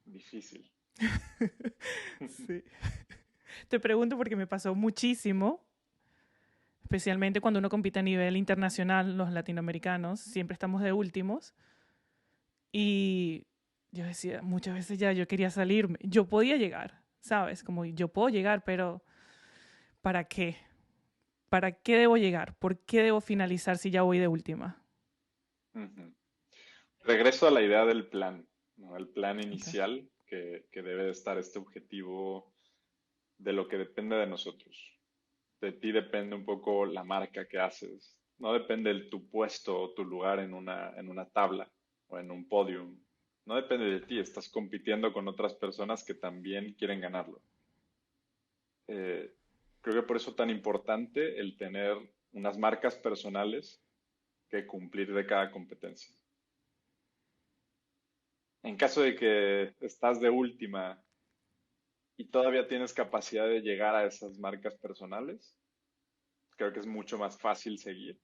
Speaker 2: Difícil.
Speaker 1: Sí. Te pregunto porque me pasó muchísimo, especialmente cuando uno compite a nivel internacional, los latinoamericanos, siempre estamos de últimos. Y yo decía, muchas veces ya yo quería salirme. Yo podía llegar, ¿sabes? Como yo puedo llegar, pero ¿para qué? ¿Para qué debo llegar? ¿Por qué debo finalizar si ya voy de última?
Speaker 2: Ujú. Regreso a la idea del plan, ¿no? El plan
Speaker 1: Okay.
Speaker 2: inicial que debe de estar este objetivo de lo que depende de nosotros. De ti depende un poco la marca que haces. No depende de tu puesto o tu lugar en una tabla o en un podium. No depende de ti. Estás compitiendo con otras personas que también quieren ganarlo. Eh, Creo que por eso es tan importante el tener unas marcas personales que cumplir de cada competencia. En caso de que estás de última y todavía tienes capacidad de llegar a esas marcas personales, creo que es mucho más fácil seguir.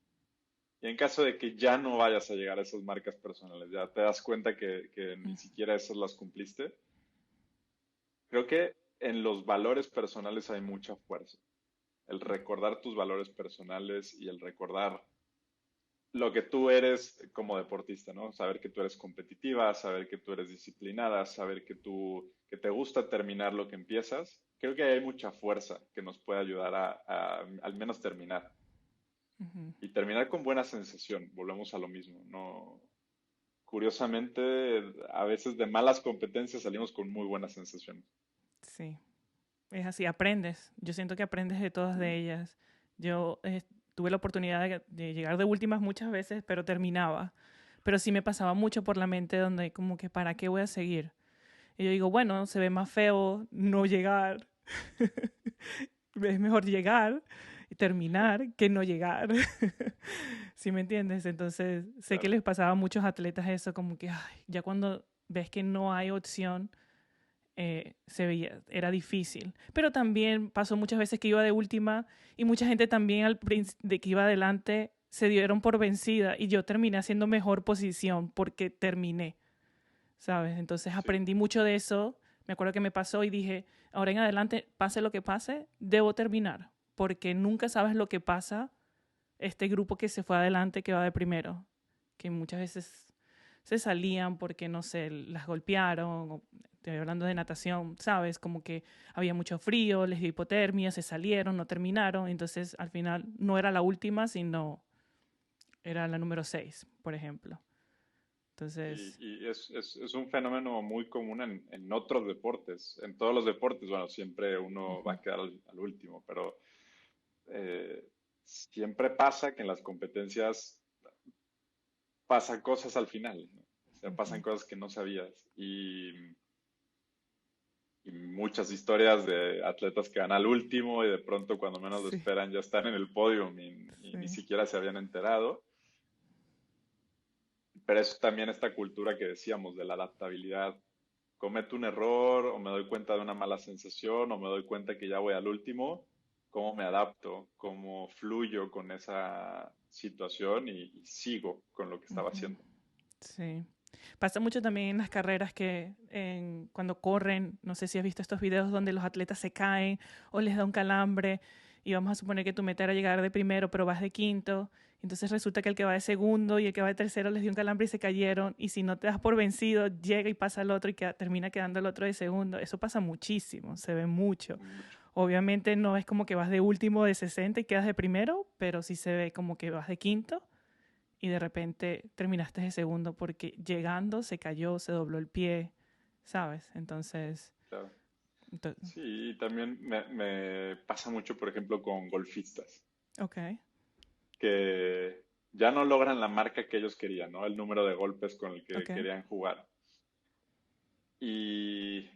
Speaker 2: Y en caso de que ya no vayas a llegar a esas marcas personales, ya te das cuenta que ni siquiera esas las cumpliste, creo que en los valores personales hay mucha fuerza. El recordar tus valores personales y el recordar lo que tú eres como deportista, ¿no? Saber que tú eres competitiva, saber que tú eres disciplinada, saber que te gusta terminar lo que empiezas. Creo que hay mucha fuerza que nos puede ayudar al menos terminar.
Speaker 1: Ujú.
Speaker 2: Y terminar con buena sensación, volvemos a lo mismo, ¿no? Curiosamente, a veces de malas competencias salimos con muy buenas sensaciones.
Speaker 1: Sí, es así, aprendes. Yo siento que aprendes de todas de
Speaker 2: Mm,
Speaker 1: ellas. Yo tuve la oportunidad de llegar de últimas muchas veces, pero terminaba. Pero sí me pasaba mucho por la mente donde como que ¿para qué voy a seguir? Y yo digo, bueno, se ve más feo no llegar. Es mejor llegar y terminar que no llegar. ¿Sí me entiendes? Entonces, sé que
Speaker 2: claro.
Speaker 1: les pasaba a muchos atletas eso, como que ay, ya cuando ves que no hay opción, era difícil. Pero también pasó muchas veces que iba de última y mucha gente también de que iba adelante se dieron por vencida y yo terminé haciendo mejor posición porque terminé, ¿sabes? Entonces aprendí mucho de eso. Me acuerdo que me pasó y dije, ahora en adelante, pase lo que pase, debo terminar porque nunca sabes lo que pasa este grupo que se fue adelante, que va de primero, que muchas veces se salían porque, no sé, las golpearon, o, estoy hablando de natación, ¿sabes? Como que había mucho frío, les dio hipotermia, se salieron, no terminaron, entonces al final no era la última, sino era la número 6, por ejemplo.
Speaker 2: Sí,
Speaker 1: Entonces,
Speaker 2: y es un fenómeno muy común en otros deportes. En todos los deportes, bueno, siempre uno va
Speaker 1: ujú,
Speaker 2: a quedar al último, pero siempre pasa que en las competencias pasan cosas al final, ¿no? O sea, pasan
Speaker 1: ujú,
Speaker 2: cosas que no sabías. Y muchas historias de atletas que van al último y de pronto cuando menos lo
Speaker 1: sí,
Speaker 2: esperan ya están en el podio y ni
Speaker 1: sí,
Speaker 2: siquiera se habían enterado. Pero es también esta cultura que decíamos de la adaptabilidad. Cometo un error o me doy cuenta de una mala sensación o me doy cuenta que ya voy al último, ¿cómo me adapto? ¿Cómo fluyo con esa situación y sigo con lo que estaba
Speaker 1: ujú,
Speaker 2: haciendo?
Speaker 1: sí. Pasa mucho también en las carreras que cuando corren, no sé si has visto estos videos donde los atletas se caen o les da un calambre y vamos a suponer que tu meta era llegar de primero, pero vas de quinto. Entonces resulta que el que va de segundo y el que va de tercero les dio un calambre y se cayeron. Y si no te das por vencido, llega y pasa el otro y termina quedando el otro de segundo. Eso pasa muchísimo, se ve mucho.
Speaker 2: Mucho.
Speaker 1: Obviamente no es como que vas de último de 60 y quedas de primero, pero sí se ve como que vas de quinto y de repente terminaste de segundo porque llegando se cayó, se dobló el pie, ¿sabes? Entonces,
Speaker 2: Claro.
Speaker 1: ento-
Speaker 2: Sí, y también me pasa mucho, por ejemplo, con golfistas,
Speaker 1: ok,
Speaker 2: que ya no logran la marca que ellos querían, ¿no? El número de golpes con el que
Speaker 1: ok.
Speaker 2: querían jugar. Y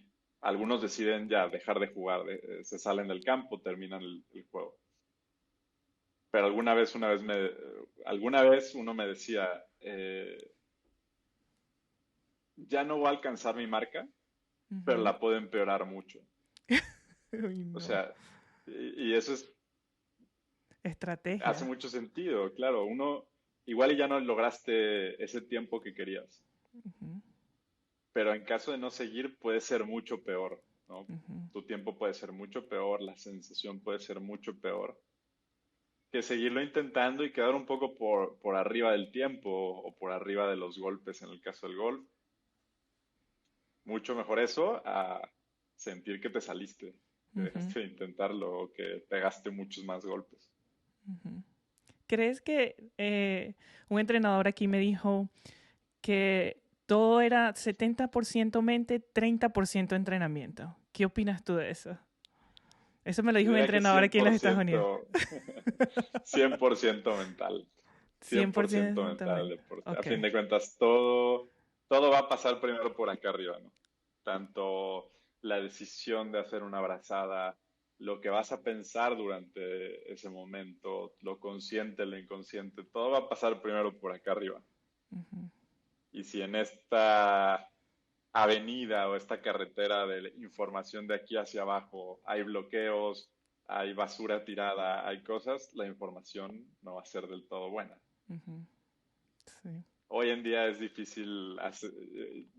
Speaker 2: algunos deciden ya dejar de jugar, se salen del campo, terminan el juego. Pero alguna vez uno me decía, ya no voy a alcanzar mi marca, pero
Speaker 1: Ujú.
Speaker 2: la puedo empeorar mucho.
Speaker 1: Uy,
Speaker 2: O
Speaker 1: no.
Speaker 2: sea, y eso hace
Speaker 1: Estrategia.
Speaker 2: mucho sentido, claro. Uno, igual y ya no lograste ese tiempo que querías,
Speaker 1: Ujú,
Speaker 2: pero en caso de no seguir puede ser mucho peor, ¿no?
Speaker 1: ujú,
Speaker 2: Tu tiempo puede ser mucho peor, la sensación puede ser mucho peor que seguirlo intentando y quedar un poco por arriba del tiempo o por arriba de los golpes en el caso del golf. Mucho mejor eso a sentir que te saliste, que
Speaker 1: ujú,
Speaker 2: dejaste de intentarlo o que pegaste muchos más golpes.
Speaker 1: ujú. ¿Crees que un entrenador aquí me dijo que todo era 70% mente, 30% entrenamiento? ¿Qué opinas tú de eso? Eso me lo
Speaker 2: Yo
Speaker 1: dijo un
Speaker 2: diría que
Speaker 1: entrenador aquí en los Estados Unidos.
Speaker 2: 100% mental,
Speaker 1: cien
Speaker 2: cien
Speaker 1: por
Speaker 2: por ciento
Speaker 1: ciento
Speaker 2: mental el
Speaker 1: mente.
Speaker 2: deporte. A
Speaker 1: Ok.
Speaker 2: fin de cuentas, todo va a pasar primero por acá arriba, ¿no? Tanto la decisión de hacer una abrazada, lo que vas a pensar durante ese momento, lo consciente, lo inconsciente, todo va a pasar primero por acá arriba.
Speaker 1: Ujú,
Speaker 2: Y si en esta avenida o esta carretera de información de aquí hacia abajo hay bloqueos, hay basura tirada, hay cosas, la información no va a ser del todo buena.
Speaker 1: ujú, sí.
Speaker 2: Hoy en día es difícil,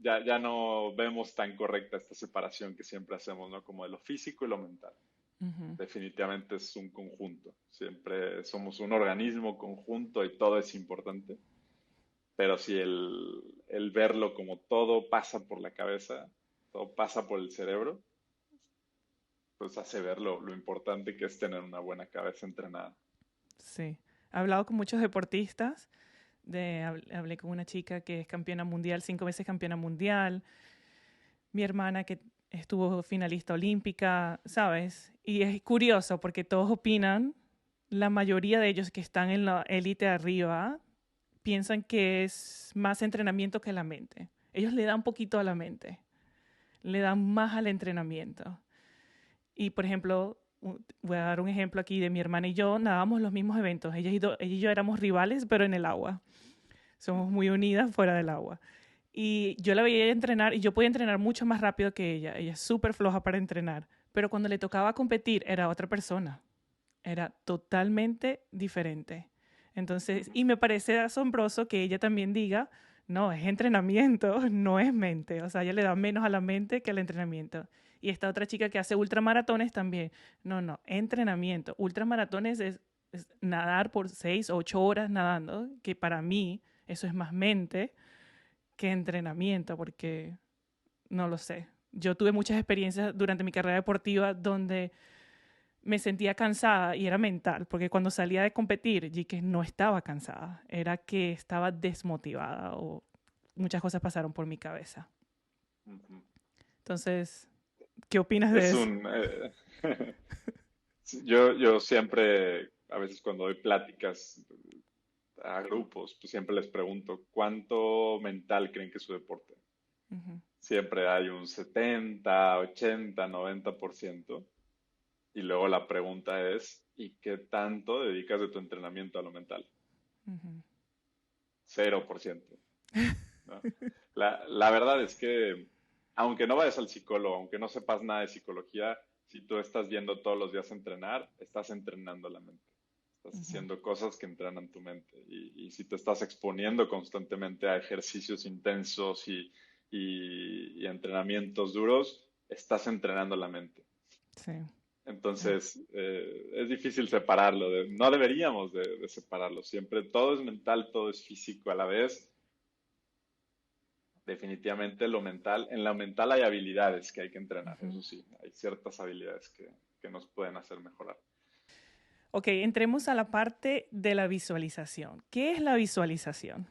Speaker 2: ya no vemos tan correcta esta separación que siempre hacemos, ¿no? Como de lo físico y lo mental.
Speaker 1: Ujú,
Speaker 2: Definitivamente es un conjunto. Siempre somos un organismo conjunto y todo es importante. Pero si el verlo como todo pasa por la cabeza, todo pasa por el cerebro, pues hace ver lo importante que es tener una buena cabeza entrenada.
Speaker 1: sí. He hablado con muchos deportistas. Hablé con una chica que es campeona mundial, 5 veces campeona mundial. Mi hermana que estuvo finalista olímpica, ¿sabes? Y es curioso porque todos opinan, la mayoría de ellos que están en la élite arriba, piensan que es más entrenamiento que la mente. Ellos le dan un poquito a la mente, le dan más al entrenamiento. Y por ejemplo, voy a dar un ejemplo aquí de mi hermana y yo, nadábamos los mismos eventos. Ella y yo éramos rivales, pero en el agua. Somos muy unidas fuera del agua. Y yo la veía entrenar y yo podía entrenar mucho más rápido que ella. Ella es súper floja para entrenar. Pero cuando le tocaba competir era otra persona. Era totalmente diferente. Entonces, y me parece asombroso que ella también diga, no, es entrenamiento, no es mente. O sea, ella le da menos a la mente que al entrenamiento. Y esta otra chica que hace ultramaratones también, no, no, entrenamiento. Ultramaratones es nadar por 6 o 8 horas nadando, que para mí eso es más mente que entrenamiento, porque no lo sé. Yo tuve muchas experiencias durante mi carrera deportiva donde me sentía cansada y era mental, porque cuando salía de competir, y que no estaba cansada, era que estaba desmotivada o muchas cosas pasaron por mi cabeza.
Speaker 2: Ujú.
Speaker 1: Entonces, ¿qué opinas de
Speaker 2: Es
Speaker 1: eso?
Speaker 2: un... sí, yo siempre, a veces cuando doy pláticas a grupos, pues siempre les pregunto, ¿cuánto mental creen que es su deporte?
Speaker 1: Ujú.
Speaker 2: Siempre hay un 70, 80, 90%. Y luego la pregunta es, ¿y qué tanto dedicas de tu entrenamiento a lo mental?
Speaker 1: Ujú.
Speaker 2: 0%. ¿No? La verdad es que, aunque no vayas al psicólogo, aunque no sepas nada de psicología, si tú estás yendo todos los días a entrenar, estás entrenando la mente. Estás
Speaker 1: Ujú.
Speaker 2: haciendo cosas que entrenan tu mente. Y si te estás exponiendo constantemente a ejercicios intensos y entrenamientos duros, estás entrenando la mente.
Speaker 1: Sí.
Speaker 2: Entonces, es difícil separarlo. No deberíamos de separarlo. Siempre todo es mental, todo es físico a la vez. Definitivamente lo mental, en lo mental hay habilidades que hay que entrenar,
Speaker 1: Ujú.
Speaker 2: eso sí, hay ciertas habilidades que nos pueden hacer mejorar.
Speaker 1: Ok, entremos a la parte de la visualización. ¿Qué es la visualización?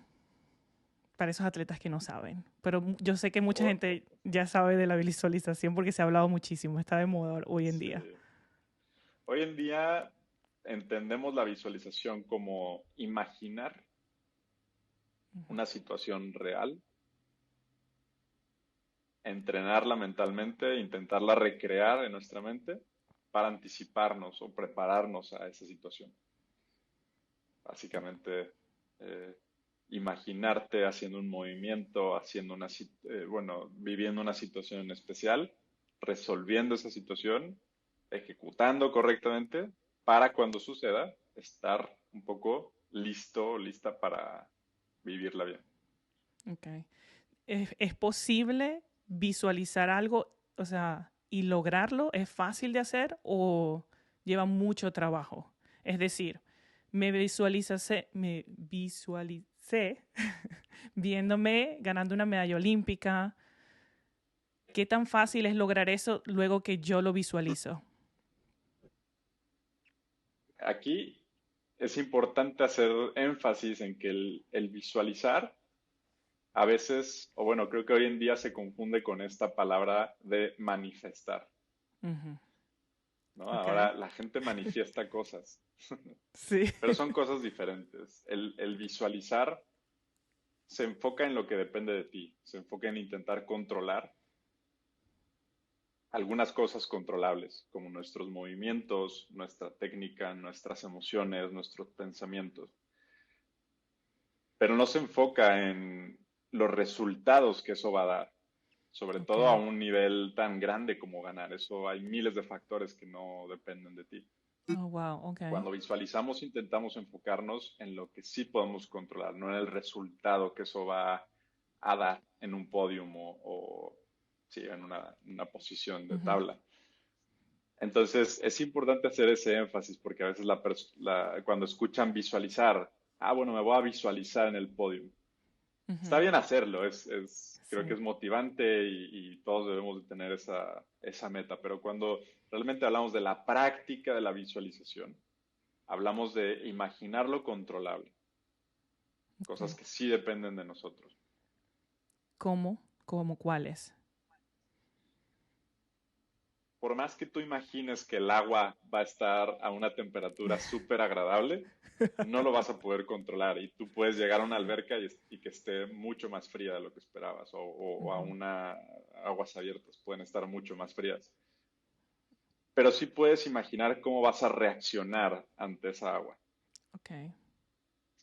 Speaker 1: Para esos atletas que no saben. Pero yo sé que mucha
Speaker 2: O-
Speaker 1: gente ya sabe de la visualización porque se ha hablado muchísimo, está de moda hoy en
Speaker 2: sí.
Speaker 1: día.
Speaker 2: Hoy en día entendemos la visualización como imaginar una situación real, entrenarla mentalmente, intentarla recrear en nuestra mente para anticiparnos o prepararnos a esa situación. Básicamente, eh, imaginarte haciendo un movimiento, bueno, viviendo una situación en especial, resolviendo esa situación, ejecutando correctamente para cuando suceda, estar un poco listo o lista para vivirla bien.
Speaker 1: Okay. ¿Es posible visualizar algo, o sea, y lograrlo? ¿Es fácil de hacer o lleva mucho trabajo? Es decir, me visualicé viéndome ganando una medalla olímpica. ¿Qué tan fácil es lograr eso luego que yo lo visualizo?
Speaker 2: Aquí es importante hacer énfasis en que el visualizar a veces, o bueno, creo que hoy en día se confunde con esta palabra de manifestar,
Speaker 1: Ujú.
Speaker 2: ¿no?
Speaker 1: Ok.
Speaker 2: Ahora la gente manifiesta cosas,
Speaker 1: Sí.
Speaker 2: pero son cosas diferentes. El visualizar se enfoca en lo que depende de ti, se enfoca en intentar controlar algunas cosas controlables, como nuestros movimientos, nuestra técnica, nuestras emociones, nuestros pensamientos, pero no se enfoca en los resultados que eso va a dar, sobre
Speaker 1: Ok.
Speaker 2: todo a un nivel tan grande como ganar. Eso hay miles de factores que no dependen de ti.
Speaker 1: Oh, wow. Ok.
Speaker 2: Cuando visualizamos, intentamos enfocarnos en lo que sí podemos controlar, no en el resultado que eso va a dar en un podium o sí, en una posición de
Speaker 1: Ujú.
Speaker 2: tabla. Entonces, es importante hacer ese énfasis porque a veces cuando escuchan visualizar, bueno, me voy a visualizar en el podium. Está
Speaker 1: Ujú.
Speaker 2: bien hacerlo, creo que
Speaker 1: Sí.
Speaker 2: es motivante y todos debemos de tener esa meta, pero cuando realmente hablamos de la práctica de la visualización, hablamos de imaginar lo controlable, cosas
Speaker 1: Ok.
Speaker 2: que sí dependen de nosotros.
Speaker 1: ¿Cómo? ¿Cómo cuáles?
Speaker 2: Por más que tú imagines que el agua va a estar a una temperatura súper agradable, no lo vas a poder controlar y tú puedes llegar a una alberca y que esté mucho más fría de lo que esperabas o a
Speaker 1: Ujú.
Speaker 2: una aguas abiertas, pueden estar mucho más frías. Pero sí puedes imaginar cómo vas a reaccionar ante esa agua.
Speaker 1: Ok.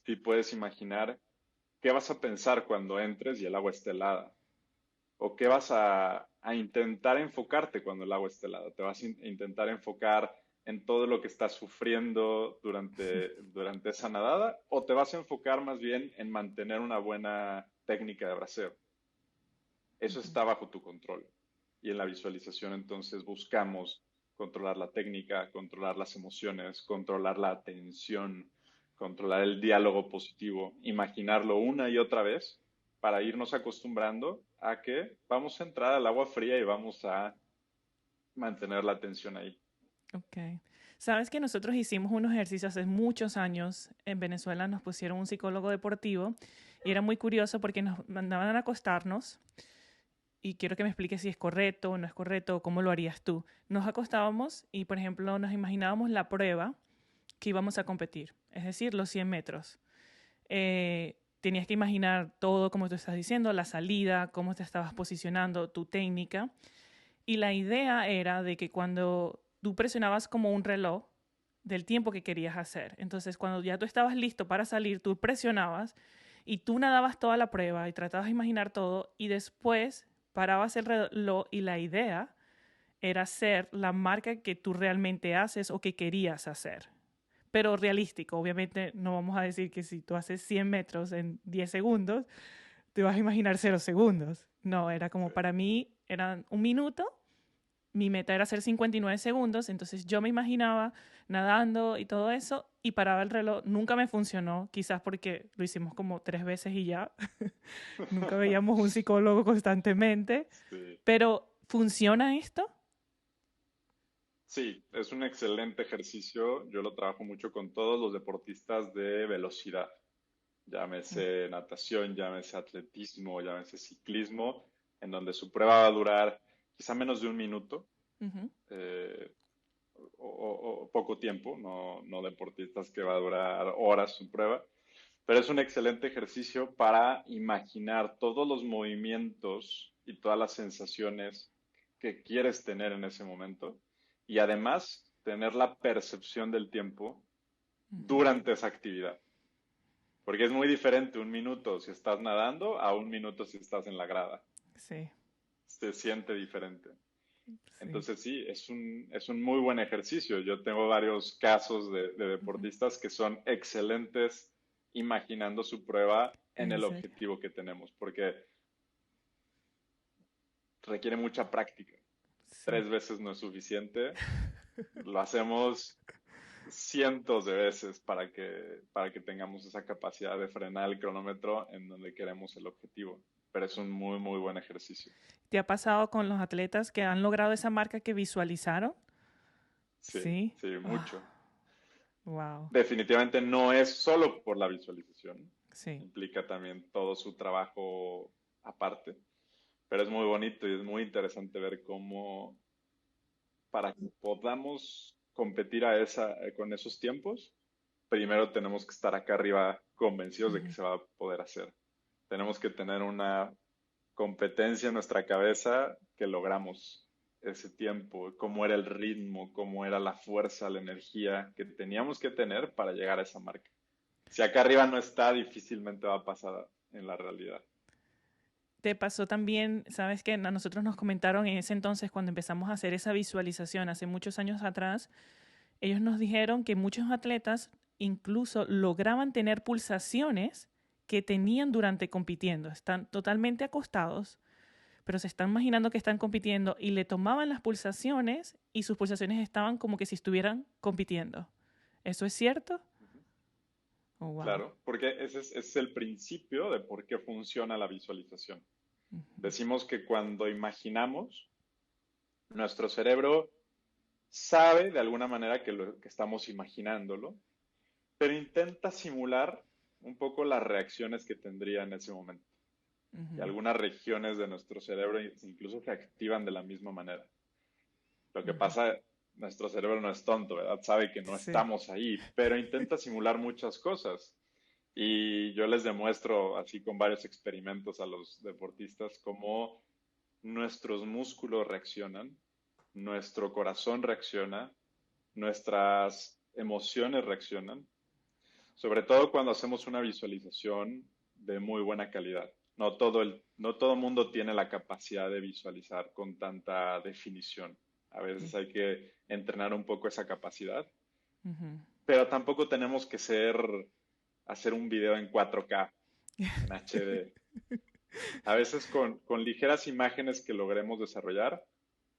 Speaker 2: Sí puedes imaginar ¿qué vas a pensar cuando entres y el agua esté helada? ¿O qué vas a intentar enfocarte cuando el agua esté helada? ¿Te vas a intentar enfocar en todo lo que estás sufriendo durante esa nadada? ¿O te vas a enfocar más bien en mantener una buena técnica de braceo? Eso
Speaker 1: Ujú.
Speaker 2: está bajo tu control. Y en la visualización entonces buscamos controlar la técnica, controlar las emociones, controlar la atención, controlar el diálogo positivo, imaginarlo una y otra vez para irnos acostumbrando a que vamos a entrar al agua fría y vamos a mantener la atención ahí.
Speaker 1: Ok. Sabes que nosotros hicimos unos ejercicios hace muchos años. En Venezuela nos pusieron un psicólogo deportivo y era muy curioso porque nos mandaban a acostarnos y quiero que me expliques si es correcto o no es correcto o cómo lo harías tú. Nos acostábamos y, por ejemplo, nos imaginábamos la prueba que íbamos a competir, es decir, los 100 metros. Tenías que imaginar todo, como tú estás diciendo, la salida, cómo te estabas posicionando, tu técnica. Y la idea era de que cuando tú presionabas como un reloj del tiempo que querías hacer, entonces cuando ya tú estabas listo para salir, tú presionabas y tú nadabas toda la prueba y tratabas de imaginar todo y después parabas el reloj y la idea era hacer la marca que tú realmente haces o que querías hacer. Pero realístico, obviamente no vamos a decir que si tú haces 100 metros en 10 segundos, te vas a imaginar 0 segundos. No, era como para mí, eran un minuto, mi meta era hacer 59 segundos, entonces yo me imaginaba nadando y todo eso y paraba el reloj. Nunca me funcionó, quizás porque lo hicimos como 3 veces y ya. Nunca veíamos un psicólogo constantemente,
Speaker 2: Sí.
Speaker 1: pero ¿funciona esto?
Speaker 2: Sí, es un excelente ejercicio. Yo lo trabajo mucho con todos los deportistas de velocidad. Llámese natación, llámese atletismo, llámese ciclismo, en donde su prueba va a durar quizá menos de un minuto
Speaker 1: Ujú.
Speaker 2: eh, o poco tiempo, no deportistas que va a durar horas su prueba, pero es un excelente ejercicio para imaginar todos los movimientos y todas las sensaciones que quieres tener en ese momento y además tener la percepción del tiempo
Speaker 1: Ujú.
Speaker 2: durante esa actividad. Porque es muy diferente un minuto si estás nadando a un minuto si estás en la grada.
Speaker 1: Sí,
Speaker 2: Se siente diferente.
Speaker 1: sí.
Speaker 2: Entonces sí, es un muy buen ejercicio. Yo tengo varios casos de
Speaker 1: Ujú.
Speaker 2: deportistas que son excelentes imaginando su prueba en
Speaker 1: En
Speaker 2: el
Speaker 1: serio.
Speaker 2: objetivo que tenemos, porque requiere mucha práctica.
Speaker 1: Sí.
Speaker 2: 3 veces no es suficiente. Lo hacemos cientos de veces para que tengamos esa capacidad de frenar el cronómetro en donde queremos el objetivo. Pero es un muy, muy buen ejercicio.
Speaker 1: ¿Te ha pasado con los atletas que han logrado esa marca que visualizaron?
Speaker 2: Sí,
Speaker 1: Sí.
Speaker 2: sí, mucho.
Speaker 1: Wow.
Speaker 2: Definitivamente no es solo por la visualización,
Speaker 1: Sí.
Speaker 2: implica también todo su trabajo aparte, pero es muy bonito y es muy interesante ver cómo para que podamos competir con esos tiempos, primero tenemos que estar acá arriba convencidos de que
Speaker 1: Ujú.
Speaker 2: se va a poder hacer. Tenemos que tener una competencia en nuestra cabeza que logramos ese tiempo, cómo era el ritmo, cómo era la fuerza, la energía que teníamos que tener para llegar a esa marca. Si acá arriba no está, difícilmente va a pasar en la realidad.
Speaker 1: Te pasó también, sabes que a nosotros nos comentaron en ese entonces cuando empezamos a hacer esa visualización hace muchos años atrás, ellos nos dijeron que muchos atletas incluso lograban tener pulsaciones que tenían durante compitiendo. Están totalmente acostados, pero se están imaginando que están compitiendo y le tomaban las pulsaciones y sus pulsaciones estaban como que si estuvieran compitiendo. ¿Eso es cierto? Oh, wow.
Speaker 2: Claro, porque ese es el principio de por qué funciona la visualización. Decimos que cuando imaginamos, nuestro cerebro sabe de alguna manera que estamos imaginándolo, pero intenta simular un poco las reacciones que tendría en ese momento. Y
Speaker 1: Ujú.
Speaker 2: algunas regiones de nuestro cerebro incluso se activan de la misma manera. Lo que
Speaker 1: Ujú.
Speaker 2: pasa, nuestro cerebro no es tonto, ¿verdad? Sabe que no
Speaker 1: Sí.
Speaker 2: estamos ahí, pero intenta simular muchas cosas. Y yo les demuestro así con varios experimentos a los deportistas cómo nuestros músculos reaccionan, nuestro corazón reacciona, nuestras emociones reaccionan, sobre todo cuando hacemos una visualización de muy buena calidad. No todo mundo tiene la capacidad de visualizar con tanta definición. A veces hay que entrenar un poco esa capacidad,
Speaker 1: Ujú.
Speaker 2: pero tampoco tenemos que hacer un video en 4K, en HD. A veces con ligeras imágenes que logremos desarrollar,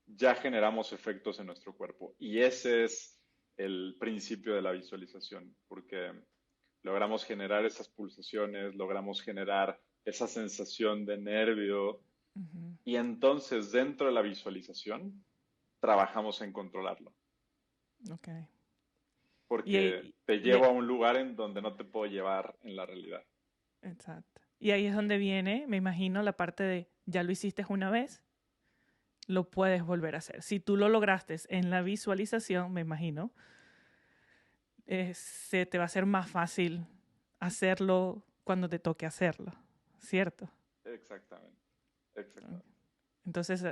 Speaker 2: ya generamos efectos en nuestro cuerpo. Y ese es el principio de la visualización, porque logramos generar esas pulsaciones, logramos generar esa sensación de nervio
Speaker 1: Ujú.
Speaker 2: y entonces dentro de la visualización trabajamos en controlarlo,
Speaker 1: Ok. Y
Speaker 2: porque
Speaker 1: ahí,
Speaker 2: te
Speaker 1: y,
Speaker 2: llevo a un lugar en donde no te puedo llevar en la realidad.
Speaker 1: exacto. Y ahí es donde viene, me imagino, la parte de ya lo hiciste una vez, lo puedes volver a hacer. Si tú lo lograste en la visualización, me imagino, se te va a hacer más fácil hacerlo cuando te toque hacerlo, ¿cierto?
Speaker 2: Exactamente, exactamente.
Speaker 1: Entonces,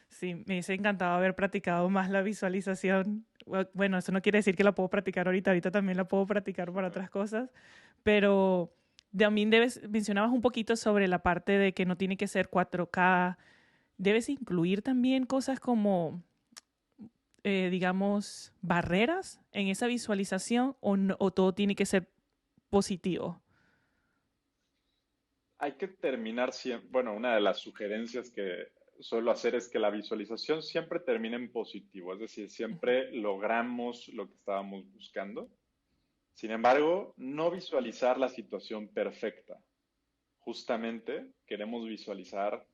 Speaker 1: sí, me hubiese encantado haber practicado más la visualización. Bueno, eso no quiere decir que la puedo practicar ahorita, ahorita también la puedo practicar para otras cosas, pero también mencionabas un poquito sobre la parte de que no tiene que ser 4K. Debes incluir también cosas como, digamos, barreras en esa visualización o todo tiene que ser positivo.
Speaker 2: Hay que terminar siempre, bueno, una de las sugerencias que suelo hacer es que la visualización siempre termine en positivo, es decir, siempre logramos lo que estábamos buscando. Sin embargo, no visualizar la situación perfecta. Justamente queremos visualizar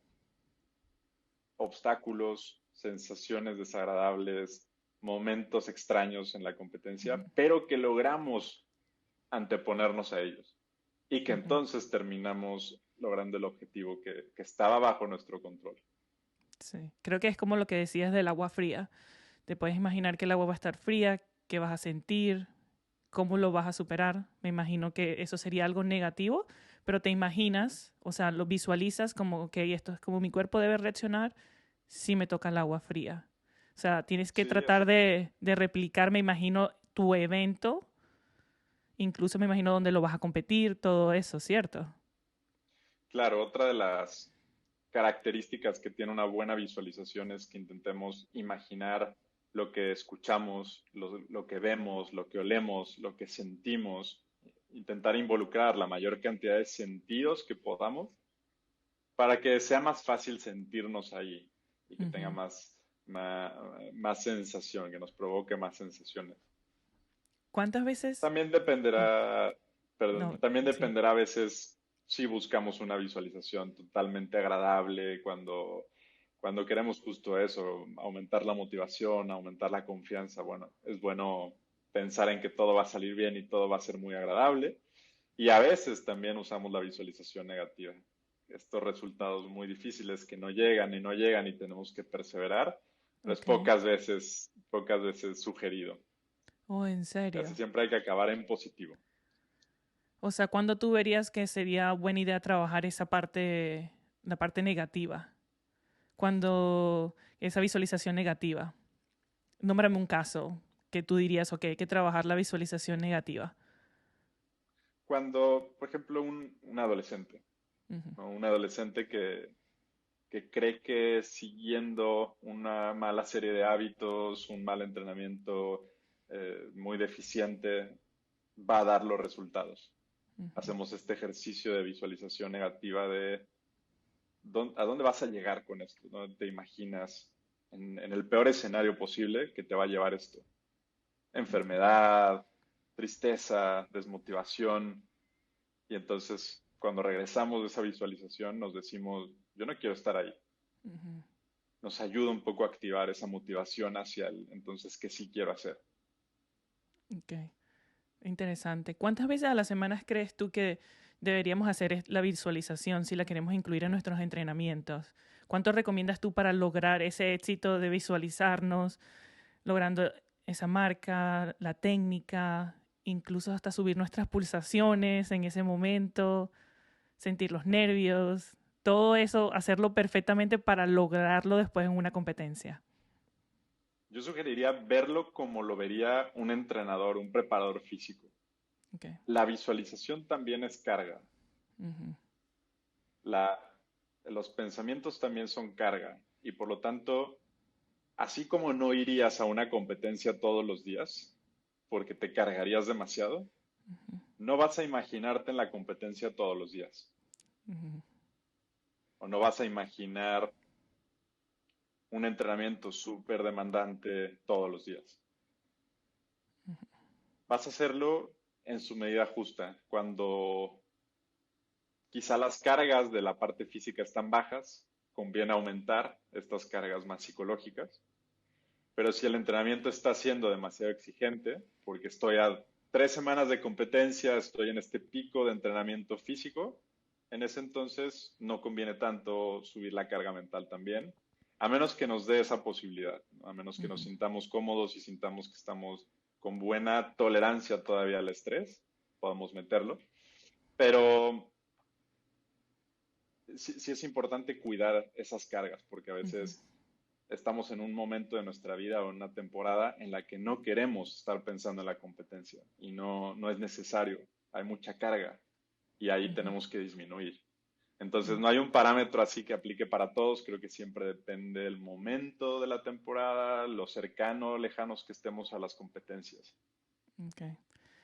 Speaker 2: obstáculos, sensaciones desagradables, momentos extraños en la competencia, pero que logramos anteponernos a ellos y que
Speaker 1: Ujú.
Speaker 2: entonces terminamos logrando el objetivo que estaba bajo nuestro control.
Speaker 1: Sí, creo que es como lo que decías del agua fría. Te puedes imaginar que el agua va a estar fría, qué vas a sentir, cómo lo vas a superar. Me imagino que eso sería algo negativo, pero te imaginas, o sea, lo visualizas como, ok, esto es como mi cuerpo debe reaccionar si me toca el agua fría. O sea, tienes que
Speaker 2: Sí,
Speaker 1: tratar de replicar, me imagino, tu evento, incluso me imagino dónde lo vas a competir, todo eso, ¿cierto?
Speaker 2: claro, otra de las características que tiene una buena visualización es que intentemos imaginar lo que escuchamos, lo que vemos, lo que olemos, lo que sentimos, intentar involucrar la mayor cantidad de sentidos que podamos para que sea más fácil sentirnos ahí y que tenga
Speaker 1: Ujú.
Speaker 2: más, más sensación, que nos provoque más sensaciones.
Speaker 1: ¿Cuántas veces?
Speaker 2: También
Speaker 1: Oh,
Speaker 2: dependerá,
Speaker 1: no,
Speaker 2: perdón, también
Speaker 1: sí.
Speaker 2: dependerá a veces si buscamos una visualización totalmente agradable, cuando queremos justo eso, aumentar la motivación, aumentar la confianza. Bueno, es bueno pensar en que todo va a salir bien y todo va a ser muy agradable. Y a veces también usamos la visualización negativa. Estos resultados muy difíciles que no llegan y no llegan y tenemos que perseverar, pero es
Speaker 1: Ok.
Speaker 2: pocas veces sugerido.
Speaker 1: Oh, ¿en
Speaker 2: Casi
Speaker 1: serio?
Speaker 2: siempre hay que acabar en positivo.
Speaker 1: O sea, ¿cuándo tú verías que sería buena idea trabajar esa parte, la parte negativa? Cuando esa visualización negativa. Nómbrame un caso que tú dirías, ok, hay que trabajar la visualización negativa.
Speaker 2: Cuando, por ejemplo, un adolescente,
Speaker 1: Ujú.
Speaker 2: ¿no? Un adolescente que cree que siguiendo una mala serie de hábitos, un mal entrenamiento muy deficiente, va a dar los resultados. Hacemos este ejercicio de visualización negativa de a dónde vas a llegar con esto, ¿dónde te imaginas en el peor escenario posible que te va a llevar esto. Enfermedad, tristeza, desmotivación. Y entonces, cuando regresamos de esa visualización, nos decimos, yo no quiero estar ahí. Nos ayuda un poco a activar esa motivación hacia el, entonces, ¿qué sí quiero hacer?
Speaker 1: Ok, interesante. ¿Cuántas veces a la semana crees tú que deberíamos hacer la visualización si la queremos incluir en nuestros entrenamientos? ¿Cuánto recomiendas tú para lograr ese éxito de visualizarnos, logrando esa marca, la técnica, incluso hasta subir nuestras pulsaciones en ese momento, sentir los nervios, todo eso, hacerlo perfectamente para lograrlo después en una competencia?
Speaker 2: Yo sugeriría verlo como lo vería un entrenador, un preparador físico.
Speaker 1: Okay.
Speaker 2: La visualización también es carga. La, los pensamientos también son carga y por lo tanto, así como no irías a una competencia todos los días porque te cargarías demasiado, no vas a imaginarte en la competencia todos los días o no vas a imaginar un entrenamiento súper demandante todos los días. Vas a hacerlo en su medida justa, cuando quizá las cargas de la parte física están bajas, conviene aumentar estas cargas más psicológicas, pero si el entrenamiento está siendo demasiado exigente, porque estoy a 3 semanas de competencia, estoy en este pico de entrenamiento físico, en ese entonces no conviene tanto subir la carga mental también, a menos que nos dé esa posibilidad, ¿no? A menos que nos sintamos cómodos y sintamos que estamos con buena tolerancia todavía al estrés, podemos meterlo. Pero sí es importante cuidar esas cargas, porque a veces estamos en un momento de nuestra vida o en una temporada en la que no queremos estar pensando en la competencia y no es necesario. Hay mucha carga y ahí tenemos que disminuir. Entonces no hay un parámetro así que aplique para todos, creo que siempre depende del momento de la temporada, lo cercano, lejanos que estemos a las competencias.
Speaker 1: Okay.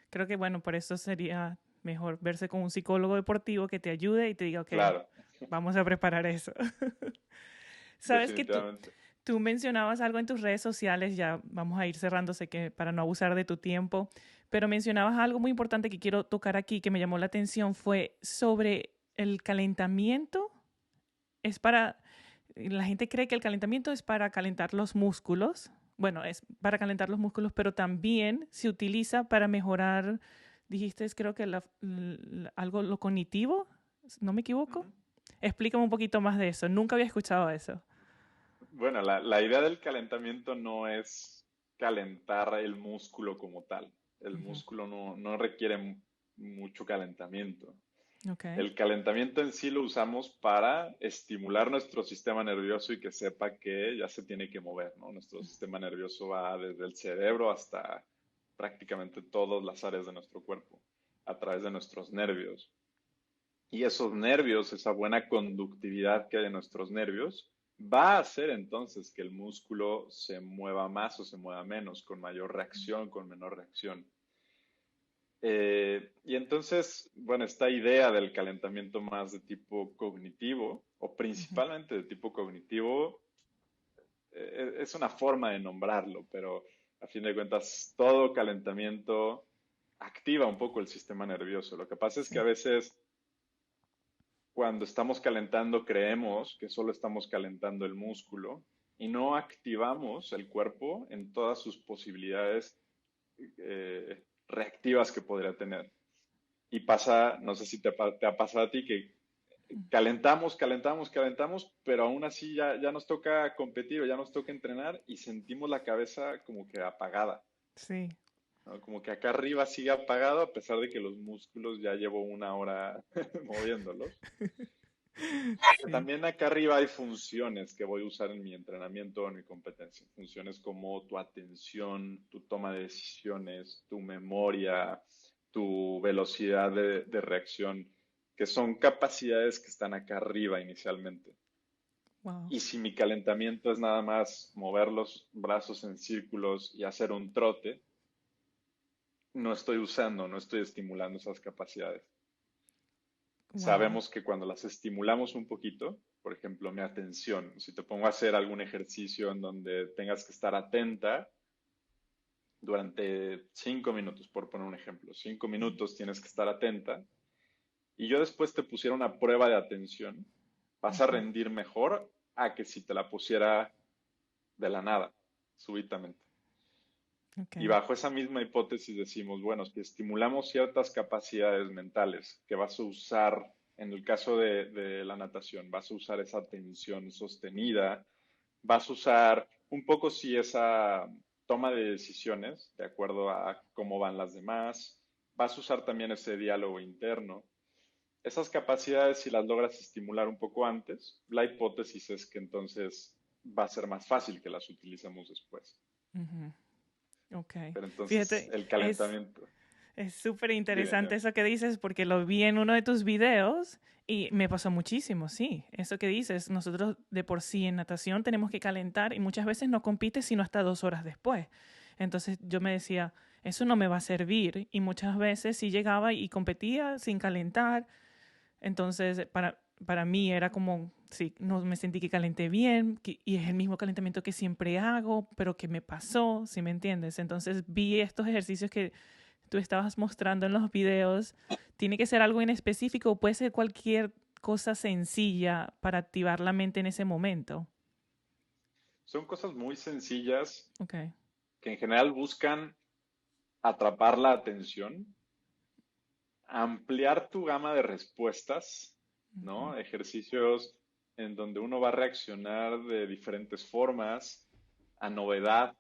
Speaker 1: Creo que, bueno, por eso sería mejor verse con un psicólogo deportivo que te ayude y te diga, ok,
Speaker 2: Claro,
Speaker 1: vamos a preparar eso. Sabes que
Speaker 2: definitivamente.
Speaker 1: tú mencionabas algo en tus redes sociales, ya vamos a ir cerrando, sé que para no abusar de tu tiempo, pero mencionabas algo muy importante que quiero tocar aquí, que me llamó la atención, fue sobre el calentamiento. Es para, la gente cree que el calentamiento es para calentar los músculos. Bueno, es para calentar los músculos, pero también se utiliza para mejorar, dijiste, creo que algo, lo cognitivo, ¿no me equivoco?
Speaker 2: Ujú.
Speaker 1: Explícame un poquito más de eso. Nunca había escuchado eso.
Speaker 2: Bueno, la idea del calentamiento no es calentar el músculo como tal. El
Speaker 1: Ujú.
Speaker 2: músculo no requiere mucho calentamiento.
Speaker 1: Ok.
Speaker 2: El calentamiento en sí lo usamos para estimular nuestro sistema nervioso y que sepa que ya se tiene que mover, ¿no? Nuestro sistema nervioso va desde el cerebro hasta prácticamente todas las áreas de nuestro cuerpo, a través de nuestros nervios. Y esos nervios, esa buena conductividad que hay en nuestros nervios, va a hacer entonces que el músculo se mueva más o se mueva menos, con mayor reacción, con menor reacción. Y entonces, bueno, esta idea del calentamiento más de tipo cognitivo, o
Speaker 1: Ujú.
Speaker 2: principalmente de tipo cognitivo, es una forma de nombrarlo, pero a fin de cuentas todo calentamiento activa un poco el sistema nervioso. Lo que pasa es que a
Speaker 1: Sí.
Speaker 2: veces cuando estamos calentando creemos que solo estamos calentando el músculo y no activamos el cuerpo en todas sus posibilidades reactivas que podría tener. Y pasa, no sé si te ha pasado a ti, que calentamos, pero aún así ya nos toca competir o ya nos toca entrenar y sentimos la cabeza como que apagada,
Speaker 1: Sí.
Speaker 2: ¿no? Como que acá arriba sigue apagado a pesar de que los músculos ya llevo una hora moviéndolos.
Speaker 1: Sí.
Speaker 2: También acá arriba hay funciones que voy a usar en mi entrenamiento o en mi competencia. Funciones como tu atención, tu toma de decisiones, tu memoria, tu velocidad de reacción, que son capacidades que están acá arriba inicialmente.
Speaker 1: Wow.
Speaker 2: Y si mi calentamiento es nada más mover los brazos en círculos y hacer un trote, no estoy estimulando esas capacidades.
Speaker 1: Wow.
Speaker 2: Sabemos que cuando las estimulamos un poquito, por ejemplo, mi atención, si te pongo a hacer algún ejercicio en donde tengas que estar atenta durante 5 minutos, por poner un ejemplo, 5 minutos tienes que estar atenta, y yo después te pusiera una prueba de atención, vas a rendir mejor a que si te la pusiera de la nada, súbitamente. Y
Speaker 1: Ok.
Speaker 2: bajo esa misma hipótesis decimos, bueno, si estimulamos ciertas capacidades mentales que vas a usar, en el caso de la natación, vas a usar esa tensión sostenida, vas a usar un poco si esa toma de decisiones, de acuerdo a cómo van las demás, vas a usar también ese diálogo interno. Esas capacidades, si las logras estimular un poco antes, la hipótesis es que entonces va a ser más fácil que las utilicemos después.
Speaker 1: Ujú. Ok.
Speaker 2: Pero entonces
Speaker 1: Fíjate,
Speaker 2: el
Speaker 1: es,
Speaker 2: calentamiento.
Speaker 1: Es súper
Speaker 2: Dime,
Speaker 1: interesante
Speaker 2: dime.
Speaker 1: eso que dices porque lo vi en uno de tus videos y me pasó muchísimo, sí. Eso que dices, nosotros de por sí en natación tenemos que calentar y muchas veces no compites sino hasta 2 horas después. Entonces yo me decía, eso no me va a servir y muchas veces sí llegaba y competía sin calentar. Entonces para mí era como, sí, no me sentí que calenté bien y es el mismo calentamiento que siempre hago, pero que me pasó, ¿sí me entiendes? Entonces vi estos ejercicios que tú estabas mostrando en los videos, tiene que ser algo en específico o puede ser cualquier cosa sencilla para activar la mente en ese momento.
Speaker 2: Son cosas muy sencillas
Speaker 1: Ok.
Speaker 2: que en general buscan atrapar la atención, ampliar tu gama de respuestas,
Speaker 1: Ujú,
Speaker 2: ¿no? Ejercicios en donde uno va a reaccionar de diferentes formas a novedad,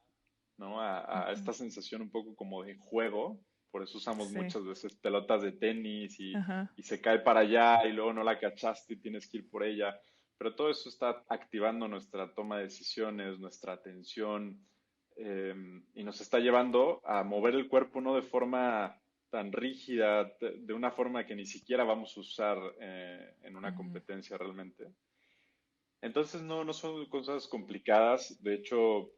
Speaker 2: ¿no? A
Speaker 1: ujú.
Speaker 2: esta sensación un poco como de juego. Por eso usamos
Speaker 1: Sí.
Speaker 2: muchas veces pelotas de tenis
Speaker 1: Ajá.
Speaker 2: y se cae para allá y luego no la cachaste y tienes que ir por ella. Pero todo eso está activando nuestra toma de decisiones, nuestra atención, eh, y nos está llevando a mover el cuerpo no de forma tan rígida, de una forma que ni siquiera vamos a usar en una
Speaker 1: Ujú,
Speaker 2: competencia realmente. Entonces no son cosas complicadas, de hecho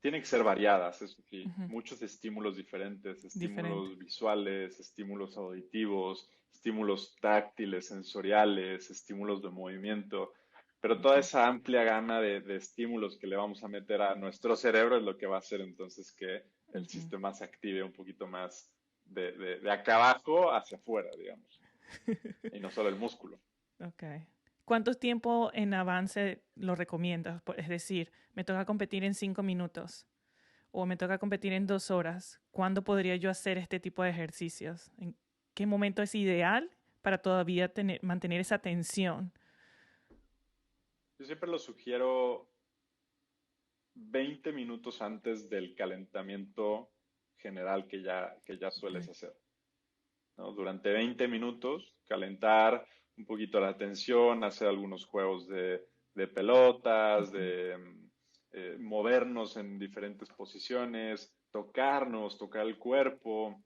Speaker 2: tienen que ser variadas, eso sí,
Speaker 1: ujú.
Speaker 2: muchos estímulos diferentes,
Speaker 1: Diferente.
Speaker 2: estímulos visuales, estímulos auditivos, estímulos táctiles, sensoriales, estímulos de movimiento, pero toda
Speaker 1: Ok.
Speaker 2: esa amplia gama de estímulos que le vamos a meter a nuestro cerebro es lo que va a hacer entonces que el
Speaker 1: Ujú.
Speaker 2: sistema se active un poquito más de acá abajo hacia afuera, digamos, y no solo el músculo.
Speaker 1: Ok. ¿Cuánto tiempo en avance lo recomiendas? Es decir, me toca competir en 5 minutos o me toca competir en 2 horas. ¿Cuándo podría yo hacer este tipo de ejercicios? ¿En qué momento es ideal para todavía mantener esa tensión?
Speaker 2: Yo siempre lo sugiero 20 minutos antes del calentamiento general que ya
Speaker 1: Ok.
Speaker 2: sueles hacer, ¿no? Durante 20 minutos, calentar un poquito la tensión, hacer algunos juegos de pelotas,
Speaker 1: Ujú.
Speaker 2: de movernos en diferentes posiciones, tocarnos, tocar el cuerpo.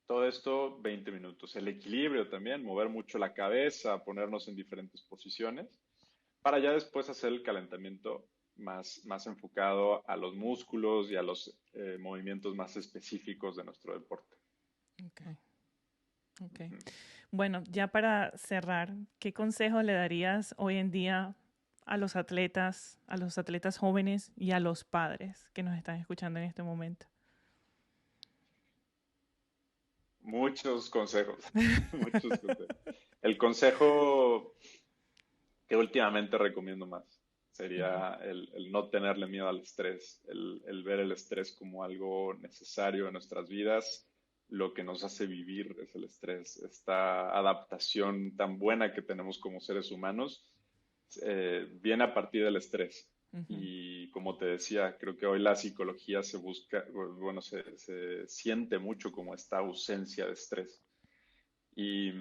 Speaker 2: Todo esto 20 minutos. El equilibrio también, mover mucho la cabeza, ponernos en diferentes posiciones para ya después hacer el calentamiento más enfocado a los músculos y a los movimientos más específicos de nuestro deporte.
Speaker 1: Ok, ok.
Speaker 2: Ujú.
Speaker 1: Bueno, ya para cerrar, ¿qué consejo le darías hoy en día a los atletas jóvenes y a los padres que nos están escuchando en este momento?
Speaker 2: Muchos consejos, muchos consejos. El consejo que últimamente recomiendo más
Speaker 1: Ujú,
Speaker 2: sería el no tenerle miedo al estrés, el ver el estrés como algo necesario en nuestras vidas. Lo que nos hace vivir es el estrés, esta adaptación tan buena que tenemos como seres humanos viene a partir del estrés.
Speaker 1: ujú.
Speaker 2: Y como te decía, creo que hoy la psicología se busca, bueno, se siente mucho como esta ausencia de estrés. Y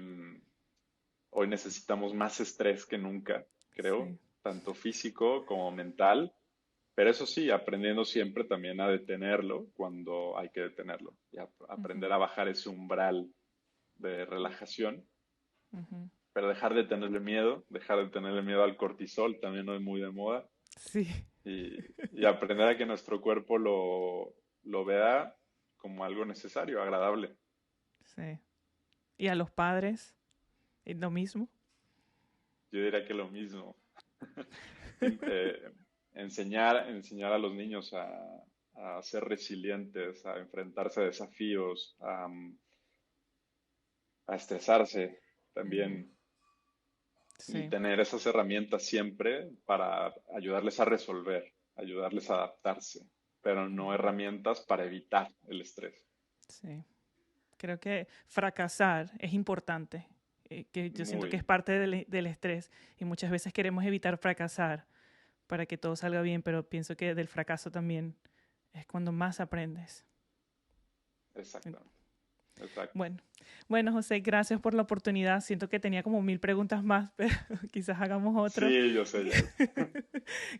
Speaker 2: hoy necesitamos más estrés que nunca, creo,
Speaker 1: Sí.
Speaker 2: tanto físico como mental, pero eso sí, aprendiendo siempre también a detenerlo cuando hay que detenerlo y
Speaker 1: Ujú,
Speaker 2: aprender a bajar ese umbral de relajación,
Speaker 1: ujú.
Speaker 2: pero dejar de tenerle miedo al cortisol, también no es muy de moda,
Speaker 1: Sí,
Speaker 2: y aprender a que nuestro cuerpo lo vea como algo necesario, agradable.
Speaker 1: sí. ¿Y a los padres? ¿Es lo mismo?
Speaker 2: Yo diría que lo mismo. Em- eh, enseñar a los niños a ser resilientes, a enfrentarse a desafíos, a estresarse
Speaker 1: Ujú.
Speaker 2: también y
Speaker 1: Sí,
Speaker 2: tener esas herramientas siempre para ayudarles a resolver, ayudarles a adaptarse, pero no
Speaker 1: ujú,
Speaker 2: herramientas para evitar el estrés.
Speaker 1: sí. Creo que fracasar es importante, que yo siento que es
Speaker 2: Muy,
Speaker 1: parte del estrés y muchas veces queremos evitar fracasar para que todo salga bien, pero pienso que del fracaso también es cuando más aprendes.
Speaker 2: exactamente, exacto.
Speaker 1: Bueno, bueno, José, gracias por la oportunidad. Siento que tenía como 1000 preguntas más, pero quizás hagamos otro.
Speaker 2: Sí, yo sé, Jess.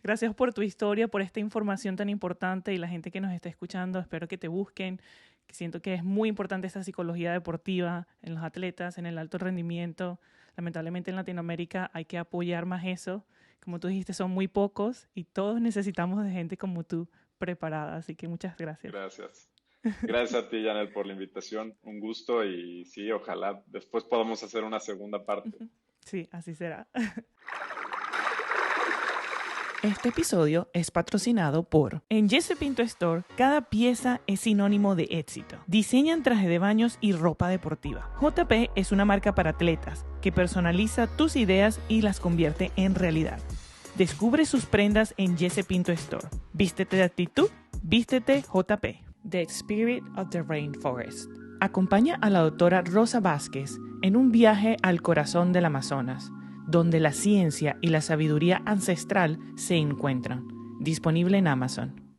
Speaker 1: Gracias por tu historia, por esta información tan importante y la gente que nos está escuchando. Espero que te busquen, que siento que es muy importante esa psicología deportiva en los atletas, en el alto rendimiento. Lamentablemente en Latinoamérica hay que apoyar más eso. Como tú dijiste, son muy pocos y todos necesitamos de gente como tú preparada. Así que muchas gracias.
Speaker 2: Gracias. Gracias a ti, Janet, por la invitación. Un gusto y sí, ojalá después podamos hacer una segunda parte.
Speaker 1: Sí, así será. Este episodio es patrocinado por... En Jesse Pinto Store, cada pieza es sinónimo de éxito. Diseñan traje de baños y ropa deportiva. JP es una marca para atletas que personaliza tus ideas y las convierte en realidad. Descubre sus prendas en Jesse Pinto Store. Vístete de actitud, vístete JP. The Spirit of the Rainforest. Acompaña a la doctora Rosa Vázquez en un viaje al corazón del Amazonas, donde la ciencia y la sabiduría ancestral se encuentran. Disponible en Amazon.